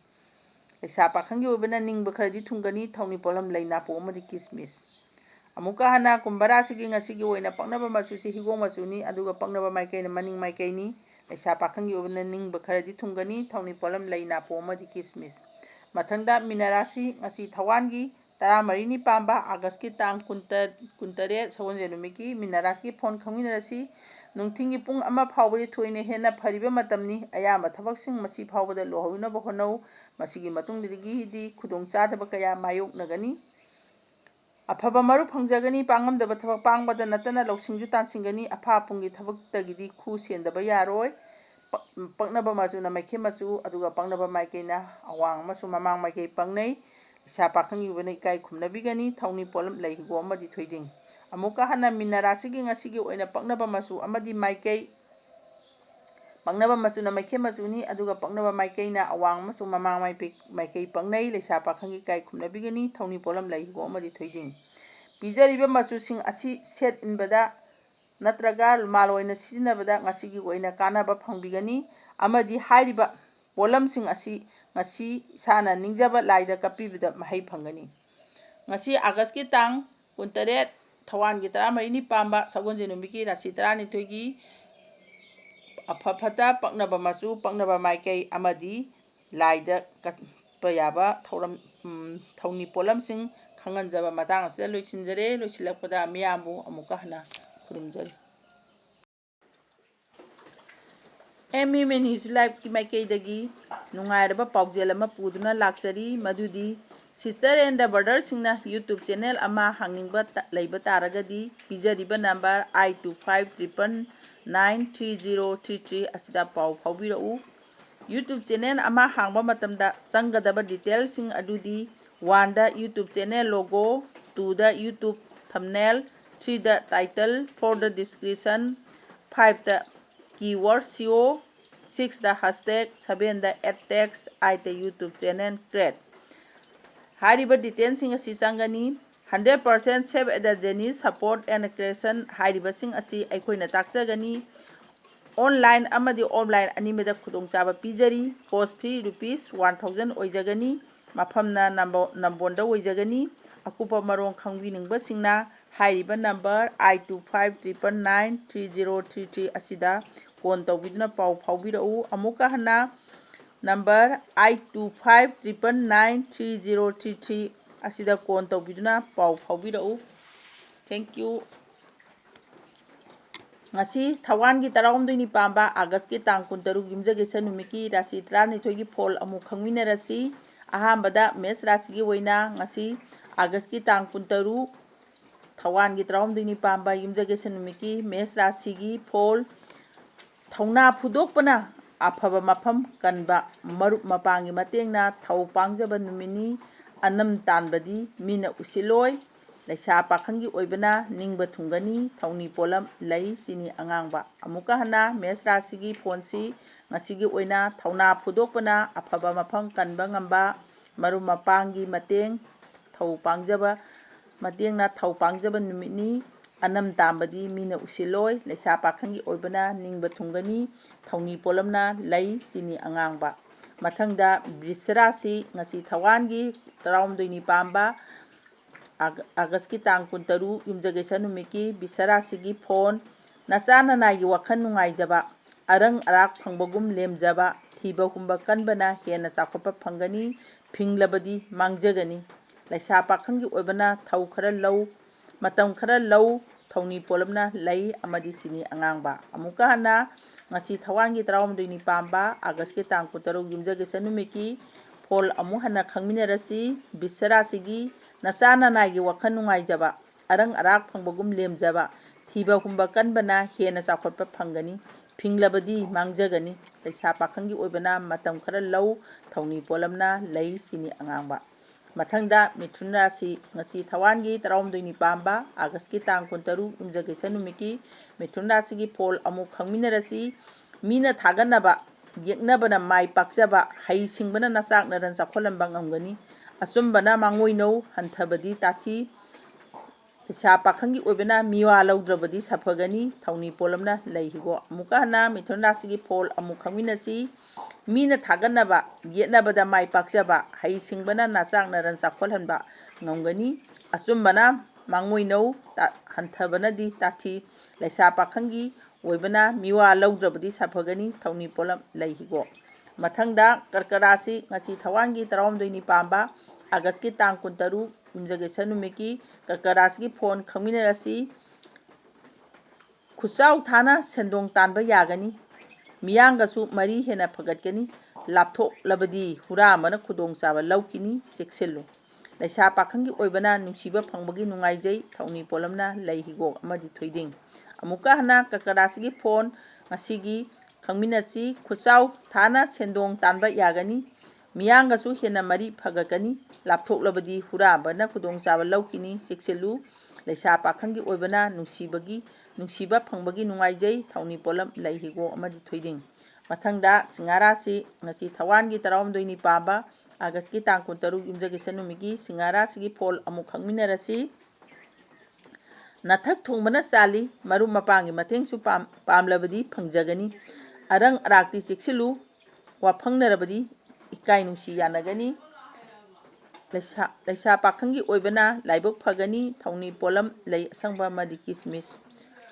ꯂꯩꯁꯥ ꯄꯥꯈꯪꯒꯤ ꯑꯣꯏꯕꯅ ꯅꯤꯡꯕ ꯈꯔꯗꯤ ꯊꯨꯡꯒꯅꯤ, ꯊꯧꯅꯤ ꯄꯣꯠꯂꯝ ꯂꯩ, ꯅꯥꯄꯣꯛ ꯑꯃꯗꯤ ꯀꯤꯁꯃꯤꯁ꯫ ꯑꯃꯨꯛꯀ ꯍꯟꯅ ꯀꯨꯝꯚ ꯔꯥꯁꯤꯒꯤ ꯉꯁꯤꯒꯤ ꯑꯣꯏꯅ ꯄꯛꯅꯕ ꯃꯆꯨꯁꯤ ꯍꯤꯒꯣꯛ ꯃꯆꯨꯅꯤ, ꯑꯗꯨꯒ ꯄꯛꯅꯕ ꯃꯥꯏꯀꯩꯅ ꯃꯅꯤꯡ ꯃꯥꯏꯀꯩꯅꯤ꯫ ꯂꯩꯁꯥ ꯄꯥꯈꯪꯒꯤ ꯑꯣꯏꯕꯅ ꯅꯤꯡꯕ ꯈꯔꯗꯤ ꯊꯨꯡꯒꯅꯤ, ꯊꯧꯅꯤ ꯄꯣꯠꯂꯝ ꯂꯩ, ꯅꯥꯄꯣꯛ ꯑꯃꯗꯤ ꯀꯤꯁꯃꯤꯁ꯫ ꯃꯊꯪꯗ ꯃꯤꯅ ꯔꯥꯁꯤ ꯉꯁꯤ ꯊꯋꯥꯟꯒꯤ 14ꯅꯤ ꯄꯥꯟꯕ ꯑꯥꯒꯁꯀꯤ ꯇꯥꯡ 13 ꯁꯒꯣꯜꯁꯦꯟ ꯅꯨꯃꯤꯠꯀꯤ ꯃꯤꯅ ꯔꯥꯁꯤꯒꯤ ꯐꯣꯜ ꯈꯪꯃꯤꯟꯅꯔꯁꯤ꯫ ꯅꯨꯡꯊꯤꯟꯒꯤ ꯄꯨꯡ 1 ꯐꯥꯎꯕꯗꯤ ꯊꯣꯏꯅ ꯍꯦꯟꯅ ꯐꯔꯤꯕ ꯃꯇꯝꯅꯤ, ꯑꯌꯥꯝꯕ ꯊꯕꯛꯁꯤꯡ ꯃꯁꯤ ꯐꯥꯎꯕꯗ ꯂꯣꯏꯍꯧꯅꯕ ꯍꯣꯠꯅꯧ꯫ ꯃꯁꯤꯒꯤ ꯃꯇꯨꯡꯗꯒꯤꯗꯤ ꯈꯨꯗꯣꯡꯆꯥꯗꯕ ꯀꯌꯥ ꯃꯥꯌꯣꯛꯅꯒꯅꯤ, ꯑꯐꯕ ꯃꯔꯨꯞ ꯐꯪꯖꯒꯅꯤ, ꯄꯥꯡꯉꯝꯗꯕ ꯊꯕꯛ ꯄꯥꯡꯕꯗ ꯅꯠꯇꯅ ꯂꯧꯁꯤꯡꯁꯨ ꯇꯥꯟꯁꯤꯟꯒꯅꯤ, ꯑꯐꯥ ꯑꯄꯨꯝꯒꯤ ꯊꯕꯛꯇꯒꯤꯗꯤ ꯈꯨ ꯁꯦꯟꯗꯕ ꯌꯥꯔꯣꯏ꯫ ꯄꯛꯅꯕ ꯃꯆꯨꯅ ꯃꯩꯈꯦꯠ ꯃꯆꯨ, ꯑꯗꯨꯒ ꯄꯛꯅꯕ ꯃꯥꯏꯀꯩꯅ ꯑꯋꯥꯡ ꯑꯃꯁꯨꯡ ꯃꯃꯥꯡ ꯃꯥꯏꯀꯩ ꯄꯛꯅꯩ꯫ ꯏꯁꯥ ꯄꯥꯈꯪꯒꯤ ꯑꯣꯏꯕꯅ ꯏꯀꯥꯏ ꯈꯨꯝꯅꯕꯤꯒꯅꯤ, ꯊꯧꯅꯤ ꯄꯣꯠꯂꯝ ꯂꯩ, ꯍꯤꯒꯣꯛ ꯑꯃꯗꯤ ꯊꯣꯏꯗꯤꯡ꯫ ꯑꯃꯨꯛꯀ ꯍꯟꯅ ꯃꯤꯅ ꯔꯥꯁꯤꯒꯤ ꯉꯁꯤꯒꯤ ꯑꯣꯏꯅ ꯄꯛꯅꯕ ꯃꯆꯨ ꯑꯃꯗꯤ ꯃꯥꯏꯀꯩ, ꯄꯛꯅꯕ ꯃꯆꯨꯅ ꯃꯩꯈꯦꯠ ꯃꯆꯨꯅꯤ, ꯑꯗꯨꯒ ꯄꯛꯅꯕ ꯃꯥꯏꯀꯩꯅ ꯑꯋꯥꯡ ꯑꯃꯁꯨꯡ ꯃꯃꯥꯡ ꯃꯥꯏꯀꯩ ꯄꯛꯅꯩ꯫ ꯂꯩꯁꯥ ꯄꯥꯈꯪꯒꯤ ꯏꯀꯥꯏ ꯈꯨꯝꯅꯕꯤꯒꯅꯤ, ꯊꯧꯅꯤ ꯄꯣꯠꯂꯝ ꯂꯩ, ꯍꯤꯒꯣꯛ ꯑꯃꯗꯤ ꯊꯣꯏꯗꯤꯡ꯫ ꯄꯤꯖꯔꯤꯕ ꯃꯆꯨꯁꯤꯡ ꯑꯁꯤ ꯁꯦꯠ ꯏꯟꯕꯗ ꯅꯠꯇ꯭ꯔꯒ ꯃꯥꯂꯣꯏꯅ ꯁꯤꯖꯤꯟꯅꯕꯗ ꯉꯁꯤꯒꯤ ꯑꯣꯏꯅ ꯀꯥꯟꯅꯕ ꯐꯪꯕꯤꯒꯅꯤ, ꯑꯃꯗꯤ ꯍꯥꯏꯔꯤꯕ ꯄꯣꯠꯂꯝꯁꯤꯡ ꯑꯁꯤ ꯉꯁꯤ ꯏꯁꯥꯅ ꯅꯤꯡꯖꯕ ꯂꯥꯏꯗ ꯀꯠꯄꯤꯕꯗ ꯃꯍꯩ ꯐꯪꯒꯅꯤ꯫ ꯉꯁꯤ ꯑꯥꯒꯁꯀꯤ ꯇꯥꯡ 13 ꯊꯋꯥꯟꯒꯤ 14ꯅꯤ ꯄꯥꯟꯕ ꯁꯒꯣꯜꯁꯦꯟ ꯅꯨꯃꯤꯠꯀꯤ ꯔꯥꯁꯤ 12ꯒꯤ ꯑꯐ ꯐꯠꯇ, ꯄꯛꯅꯕ ꯃꯆꯨ, ꯄꯛꯅꯕ ꯃꯥꯏꯀꯩ ꯑꯃꯗꯤ ꯂꯥꯏꯗ ꯀꯠꯄ ꯌꯥꯕ ꯊꯧꯅꯤ ꯄꯣꯠꯂꯝꯁꯤꯡ ꯈꯪꯍꯟꯖꯕ ꯃꯇꯥꯡ ꯑꯁꯤꯗ ꯂꯣꯏꯁꯤꯟꯖꯔꯦ꯫ ꯂꯣꯏꯁꯤꯜꯂꯛꯄꯗ ꯃꯤꯌꯥꯝꯕꯨ ꯑꯃꯨꯛꯀ ꯍꯟꯅ ꯈꯨꯔꯨꯝꯖꯔꯤ꯫ MMN ꯍꯤꯁ ꯂꯥꯏꯐꯀꯤ ꯃꯥꯏꯀꯩꯗꯒꯤ ꯅꯨꯡꯉꯥꯏꯔꯕ ꯄꯥꯎꯖꯦꯜ ꯑꯃ ꯄꯨꯗꯨꯅ ꯂꯥꯛꯆꯔꯤ, ꯃꯗꯨꯗꯤ ꯁꯤꯁꯇꯔ ꯑꯦꯟ ꯕ꯭ꯔꯗꯔꯁꯤꯡꯅ ꯌꯨꯇ꯭ꯌꯨꯕ ꯆꯦꯅꯦꯜ ꯑꯃ ꯍꯥꯡꯅꯤꯡꯕ ꯂꯩꯕ ꯇꯥꯔꯒꯗꯤ ꯄꯤꯖꯔꯤꯕ ꯅꯝꯕꯔ 8259993033 ꯑꯁꯤꯗ ꯄꯥꯎ ꯐꯥꯎꯕꯤꯔꯛꯎ꯫ ꯌꯨꯇ꯭ꯌꯨꯕ ꯆꯦꯅꯦꯜ ꯑꯃ ꯍꯥꯡꯕ ꯃꯇꯝꯗ ꯆꯪꯒꯗꯕ ꯗꯤꯇꯦꯜꯁꯤꯡ ꯑꯗꯨꯗꯤ 1ꯗ ꯌꯨꯇ꯭ꯌꯨꯕ ꯆꯦꯅꯦꯜ ꯂꯣꯒꯣ, 2ꯗ ꯌꯨꯇ꯭ꯌꯨꯕ ꯊꯝꯕꯅꯦꯜ, 3ꯗ ꯇꯥꯏꯇꯜ, 4ꯗ ꯗꯤꯁꯀ꯭ꯔꯤꯞꯁꯟ, 5ꯗ ꯀꯤ-ꯋꯥꯔꯗ SEO, 6ꯗ ꯍꯦꯁꯇꯦꯒ, 7ꯗ ꯑꯦꯗ ꯇꯦꯛꯁ, 8ꯗ ꯌꯨꯇ꯭ꯌꯨꯕ ꯆꯦꯅꯦꯜ ꯀ꯭ꯔꯦꯠ꯫ ꯍꯥꯏꯔꯤꯕ ꯗꯤꯇꯦꯜꯁꯤꯡ ꯑꯁꯤ ꯆꯪꯒꯅꯤ꯫ 100% ꯁꯦꯐ ꯑꯦꯠ ꯗ ꯖꯔꯅꯤ, ꯁꯄꯣꯔꯠ ꯑꯦꯟড ꯀ꯭ꯔꯤꯌꯦꯁꯟ ꯍꯥꯏꯔꯤꯕꯁꯤꯡ ꯑꯁꯤ ꯑꯩꯈꯣꯏꯅ ꯇꯥꯛꯆꯒꯅꯤ꯫ ꯑꯣꯟꯂꯥꯏꯟ ꯑꯃꯗꯤ ꯑꯣꯐꯂꯥꯏꯟ ꯑꯅꯤꯃꯛꯇ ꯈꯨꯗꯣꯡꯆꯥꯕ ꯄꯤꯖꯔꯤ꯫ ꯀꯣꯁ ꯐꯤ ₹1000 ꯑꯣꯏꯖꯒꯅꯤ꯫ ꯃꯐꯝꯅ ꯅꯝꯕꯣꯟꯗ ꯑꯣꯏꯖꯒꯅꯤ꯫ ꯑꯀꯨꯞꯄ ꯃꯔꯣꯜ ꯈꯪꯕꯤꯅꯤꯡꯕꯁꯤꯡꯅ ꯍꯥꯏꯔꯤꯕ ꯅꯝꯕꯔ 8259993033 ꯑꯁꯤꯗ ꯐꯣꯟ ꯇꯧꯕꯤꯗꯨꯅ ꯄꯥꯎ ꯐꯥꯎꯕꯤꯔꯛꯎ꯫ ꯑꯃꯨꯛꯀ ꯍꯟꯅ ꯅꯝꯕꯔ 8259993033 ꯑꯁꯤꯗ ꯐꯣꯟ ꯇꯧꯕꯤꯗꯨꯅ ꯄꯥꯎ ꯐꯥꯎꯕꯤꯔꯛꯎ꯫ Thank you. ꯉꯁꯤ ꯊꯋꯥꯟꯒꯤ 12ꯅꯤ ꯄꯥꯟꯕ ꯑꯥꯒꯁꯀꯤ ꯇꯥꯡ 13 ꯌꯨꯝꯖꯀꯩꯁ ꯅꯨꯃꯤꯠꯀꯤ ꯔꯥꯁꯤ 12ꯒꯤ ꯐꯣꯜ ꯑꯃꯨꯛ ꯈꯪꯃꯤꯟꯅꯔꯁꯤ꯫ ꯑꯍꯥꯟꯕꯗ ꯃꯦꯁ ꯔꯥꯁꯤꯒꯤ ꯑꯣꯏꯅ ꯉꯁꯤ ꯑꯥꯒꯁꯀꯤ ꯇꯥꯡ 13 ꯊꯋꯥꯟꯒꯤ 12ꯅꯤ ꯄꯥꯟꯕ ꯌꯨꯝꯖꯀꯩꯁ ꯅꯨꯃꯤꯠꯀꯤ ꯃꯦꯁ ꯔꯥꯁꯤꯒꯤ ꯐꯣꯜ, ꯊꯧꯅꯥ ꯐꯨꯗꯣꯛꯄꯅ ꯑꯐꯕ ꯃꯐꯝ ꯀꯟꯕ, ꯃꯔꯨꯞ ꯃꯄꯥꯡꯒꯤ ꯃꯇꯦꯡꯅ ꯊꯧ ꯄꯥꯡꯖꯕ ꯅꯨꯃꯤꯠꯅꯤ, ꯑꯅꯝ ꯇꯥꯟꯕꯗꯤ ꯃꯤꯅ ꯎꯁꯤꯜꯂꯣꯏ꯫ ꯂꯩꯁꯥ ꯄꯥꯈꯪꯒꯤ ꯑꯣꯏꯕꯅ ꯅꯤꯡꯕ ꯊꯨꯡꯒꯅꯤ, ꯊꯧꯅꯤ ꯄꯣꯠꯂꯝ ꯂꯩ, ꯆꯤꯅꯤ ꯑꯉꯥꯡꯕ꯫ ꯑꯃꯨꯛꯀ ꯍꯟꯅ ꯃꯦꯁ ꯔꯥꯁꯤꯒꯤ ꯐꯣꯟꯁꯤ ꯉꯁꯤꯒꯤ ꯑꯣꯏꯅ ꯊꯧꯅꯥ ꯐꯨꯗꯣꯛꯄꯅ ꯑꯐꯕ ꯃꯐꯝ ꯀꯟꯕ ꯉꯝꯕ, ꯃꯔꯨꯞ ꯃꯄꯥꯡꯒꯤ ꯃꯇꯦꯡꯅ ꯊꯧ ꯄꯥꯡꯖꯕ ꯅꯨꯃꯤꯠꯅꯤ, ꯑꯅꯝ ꯇꯥꯝꯕꯗꯤ ꯃꯤꯅ ꯎꯁꯤꯜꯂꯣꯏ ꯂꯩꯁꯥ ꯄꯥꯈꯪꯒꯤ ꯑꯣꯏꯕꯅ ꯅꯤꯡꯕ ꯊꯨꯡꯒꯅꯤ ꯊꯧꯅꯤ ꯄꯣꯠꯂꯝꯅ ꯂꯩ ꯆꯤꯅꯤ ꯑꯉꯥꯡꯕ ꯃꯊꯪꯗ ꯕ꯭ꯔꯤꯁ ꯔꯥꯁꯤ ꯉꯁꯤ ꯊꯋꯥꯟꯒꯤ 12ꯅꯤ ꯄꯥꯟꯕ ꯑꯥꯒꯁꯀꯤ ꯇꯥꯡ 13 ꯌꯨꯝꯖꯀꯩꯁ ꯅꯨꯃꯤꯠꯀꯤ ꯕ꯭ꯔꯤꯁ ꯔꯥꯁꯤꯒꯤ ꯐꯣꯟ ꯅꯆꯥ ꯅꯅꯥꯏꯒꯤ ꯋꯥꯈꯜ ꯅꯨꯡꯉꯥꯏꯖꯕ ꯑꯔꯪ ꯑꯔꯥꯛ ꯐꯪꯕꯒꯨꯝ ꯂꯦꯝꯖꯕ ꯊꯤꯕ ꯍꯨꯝꯕ ꯀꯟꯕꯅ ꯍꯦꯟꯅ ꯆꯥꯎꯈꯠꯄ ꯐꯪꯒꯅꯤ ꯐꯤꯡꯂꯕꯗꯤ ꯃꯥꯡꯖꯒꯅꯤ ꯂꯩꯁꯥ ꯄꯥꯈꯪꯒꯤ ꯑꯣꯏꯕꯅ ꯊꯧ ꯈꯔ ꯂꯧ ꯃꯇꯝ ꯈꯔ ꯂꯧ ꯊꯧꯅꯤ ꯄꯣꯠꯂꯝꯅ ꯂꯩ ꯑꯃꯗꯤ ꯆꯤꯅꯤ ꯑꯉꯥꯡꯕ ꯑꯃꯨꯛꯀ ꯍꯟꯅ ꯉꯁꯤ ꯊꯋꯥꯟꯒꯤ 12ꯅꯤ ꯄꯥꯟꯕ ꯑꯥꯒꯁꯀꯤ ꯇꯥꯡ 13 ꯌꯨꯝꯖꯀꯩꯁ ꯅꯨꯃꯤꯠꯀꯤ ꯐꯣꯜ ꯑꯃꯨꯛ ꯍꯟꯅ ꯈꯪꯃꯤꯟꯅꯔꯁꯤ ꯕ꯭ꯔꯤꯁ ꯔꯥꯁꯤꯒꯤ ꯅꯆꯥ ꯅꯅꯥꯏꯒꯤ ꯋꯥꯈꯜ ꯅꯨꯡꯉꯥꯏꯖꯕ ꯑꯔꯪ ꯑꯔꯥꯛ ꯐꯪꯕꯒꯨꯝ ꯂꯦꯝꯖꯕ ꯊꯤꯕ ꯍꯨꯝꯕ ꯀꯟꯕꯅ ꯍꯦꯟꯅ ꯆꯥꯎꯈꯠꯄ ꯐꯪꯒꯅꯤ ꯐꯤꯡꯂꯕꯗꯤ ꯃꯥꯡꯖꯒꯅꯤ ꯂꯩꯁꯥ ꯄꯥꯈꯪꯒꯤ ꯑꯣꯏꯕꯅ ꯃꯇꯝ ꯈꯔ ꯂꯧ ꯊꯧꯅꯤ ꯄꯣꯠꯂꯝꯅ ꯂꯩ ꯆꯤꯅꯤ ꯑꯉꯥꯡꯕ ꯃꯊꯪꯗ ꯃꯤꯊꯨꯟ ꯔꯥꯁꯤ ꯉꯁꯤ ꯊꯋꯥꯟꯒꯤ 12ꯅꯤ ꯄꯥꯟꯕ ꯑꯥꯒꯁꯀꯤ ꯇꯥꯡ 13 ꯌꯨꯝꯖꯀꯩꯁ ꯅꯨꯃꯤꯠꯀꯤ ꯃꯤꯊꯨꯟ ꯔꯥꯁꯤꯒꯤ ꯐꯣꯜ ꯑꯃꯨꯛ ꯈꯪꯃꯤꯟꯅꯔꯁꯤ ꯃꯤꯅ ꯊꯥꯒꯠꯅꯕ ꯌꯦꯛꯅꯕꯅ ꯃꯥꯏ ꯄꯥꯛꯆꯕ ꯍꯩ ꯁꯤꯡꯕꯅ ꯅꯆꯥꯛ ꯅꯔꯟ ꯆꯥꯎꯈꯠꯍꯟꯕ ꯉꯝꯒꯅꯤ ꯑꯆꯨꯝꯕꯅ ꯃꯥꯡꯑꯣꯏꯅꯧ ꯍꯟꯊꯕꯗꯤ ꯇꯥꯊꯤ ꯂꯩꯁꯥ ꯄꯥꯈꯪꯒꯤ ꯑꯣꯏꯕꯅ ꯃꯤꯋꯥ ꯂꯧꯗ꯭ꯔꯕꯗꯤ ꯁꯥꯐꯒꯅꯤ ꯊꯧꯅꯤ ꯄꯣꯠꯂꯝꯅ ꯂꯩ ꯍꯤꯒꯣꯛ ꯑꯃꯨꯛꯀ ꯍꯟꯅ ꯃꯤꯊꯨꯟ ꯔꯥꯁꯤꯒꯤ ꯐꯣꯜ ꯑꯃꯨꯛ ꯈꯪꯃꯤꯟꯅꯁꯤ ꯃꯤꯅ ꯊꯥꯒꯠꯅꯕ ꯌꯦꯠꯅꯕꯗ ꯃꯥꯏ ꯄꯥꯛꯆꯕ ꯍꯩ ꯁꯤꯡꯕꯅ ꯅꯆꯥꯛ ꯅꯔꯟ ꯆꯥꯎꯈꯠꯍꯟꯕ ꯉꯝꯒꯅꯤ ꯑꯆꯨꯝꯕꯅ ꯃꯥꯡꯑꯣꯏꯅꯧ ꯍꯟꯊꯕꯅꯗꯤ ꯇꯥꯊꯤ ꯂꯩꯁꯥ ꯄꯥꯈꯪꯒꯤ ꯑꯣꯏꯕꯅ ꯃꯤꯋꯥ ꯂꯧꯗ꯭ꯔꯕꯗꯤ ꯁꯥꯐꯒꯅꯤ ꯊꯧꯅꯤ ꯄꯣꯠꯂꯝ ꯂꯩ ꯍꯤꯒꯣꯛ ꯃꯊꯪꯗ ꯀꯔꯀ ꯔꯥꯁꯤ ꯉꯁꯤ ꯊꯋꯥꯟꯒꯤ 12ꯅꯤ ꯄꯥꯟꯕ ꯑꯥꯒꯁꯀꯤ ꯇꯥꯡ 13 ꯌꯨꯝꯖꯀꯩꯁ ꯅꯨꯃꯤꯠꯀꯤ ꯀꯔꯀ ꯔꯥꯁꯤꯒꯤ ꯐꯣꯟ ꯈꯪꯃꯤꯟꯅꯔꯁꯤ ꯈꯨꯆꯥꯎ ꯊꯥꯅ ꯁꯦꯟꯗꯣꯡ ꯇꯥꯟꯕ ꯌꯥꯒꯅꯤ ꯃꯤꯌꯥꯡꯒꯁꯨ ꯃꯔꯤ ꯍꯦꯟꯅ ꯐꯒꯠꯀꯅꯤ ꯂꯥꯞꯊꯣꯛꯂꯕꯗꯤ ꯍꯨꯔꯥꯟꯕꯅ ꯈꯨꯗꯣꯡꯆꯥꯕ ꯂꯧꯈꯤꯅꯤ ꯆꯦꯛꯁꯤꯜꯂꯨ ꯂꯩꯁꯥ ꯄꯥꯈꯪꯒꯤ ꯑꯣꯏꯕꯅ ꯅꯨꯡꯁꯤꯕ ꯐꯪꯕꯒꯤ ꯅꯨꯡꯉꯥꯏꯖꯩ ꯊꯧꯅꯤ ꯄꯣꯠꯂꯝꯅ ꯂꯩ ꯍꯤꯒꯣꯛ ꯑꯃꯗꯤ ꯊꯣꯏꯗꯤꯡ ꯑꯃꯨꯛꯀ ꯍꯟꯅ ꯀꯔꯀ ꯔꯥꯁꯤꯒꯤ ꯐꯣꯟ ꯉꯁꯤꯒꯤ ꯈꯪꯃꯤꯟꯅꯁꯤ ꯈꯨꯆꯥꯎ ꯊꯥꯅ ꯁꯦꯟꯗꯣꯡ ꯇꯥꯟꯕ ꯌꯥꯒꯅꯤ ꯃꯤꯌꯥꯡꯒꯁꯨ ꯍꯦꯟꯅ ꯃꯔꯤ ꯐꯒꯠꯀꯅꯤ ꯂꯥꯞꯊꯣꯛꯂꯕꯗꯤ ꯍꯨꯔꯥꯟꯕꯅ ꯈꯨꯗꯣꯡꯆꯥꯕ ꯂꯧꯈꯤꯅꯤ ꯆꯦꯛꯁꯤꯜꯂꯨ ꯂꯩꯁꯥ ꯄꯥꯈꯪꯒꯤ ꯑꯣꯏꯕꯅ ꯅꯨꯡꯁꯤꯕ ꯐꯪꯕꯒꯤ ꯅꯨꯡꯉꯥꯏꯖꯩ ꯊꯧꯅꯤ ꯄꯣꯠꯂꯝ ꯂꯩ ꯍꯤꯒꯣꯛ ꯑꯃꯗꯤ ꯊꯣꯏꯗꯤꯡ ꯃꯊꯪꯗ ꯁꯤꯡꯍꯥ ꯔꯥꯁꯤꯉꯁꯤ ꯊꯋꯥꯟꯒꯤ 12ꯅꯤ ꯄꯥꯟꯕ ꯑꯥꯒꯁꯀꯤ ꯇꯥꯡ 13 ꯌꯨꯝꯖꯀꯩꯁ ꯅꯨꯃꯤꯠꯀꯤ ꯁꯤꯡꯍꯥ ꯔꯥꯁꯤꯒꯤ ꯐꯣꯜ ꯑꯃꯨꯛ ꯈꯪꯃꯤꯟꯅꯔꯁꯤ ꯅꯊꯛ ꯊꯣꯡꯕꯅ ꯆꯥꯜꯂꯤ ꯃꯔꯨꯞ ꯃꯄꯥꯡꯒꯤ ꯃꯇꯦꯡꯁꯨ ꯄꯥꯝꯂꯕꯗꯤ ꯐꯪꯖꯒꯅꯤ ꯑꯔꯪ ꯑꯔꯥꯛꯇꯤ ꯆꯦꯛꯁꯤꯜꯂꯨ ꯋꯥꯐꯪꯅꯔꯕꯗꯤ ꯏꯀꯥꯏ ꯅꯨꯡꯁꯤ ꯌꯥꯅꯒꯅꯤ ꯂꯩꯁꯥ ꯄꯥꯈꯪꯒꯤ ꯑꯣꯏꯕꯅ ꯂꯥꯏꯕꯛ ꯐꯒꯅꯤ ꯊꯧꯅꯤ ꯄꯣꯠꯂꯝ ꯂꯩ ꯑꯁꯪꯕ ꯑꯃꯗꯤ ꯀꯤꯁꯃꯤꯁ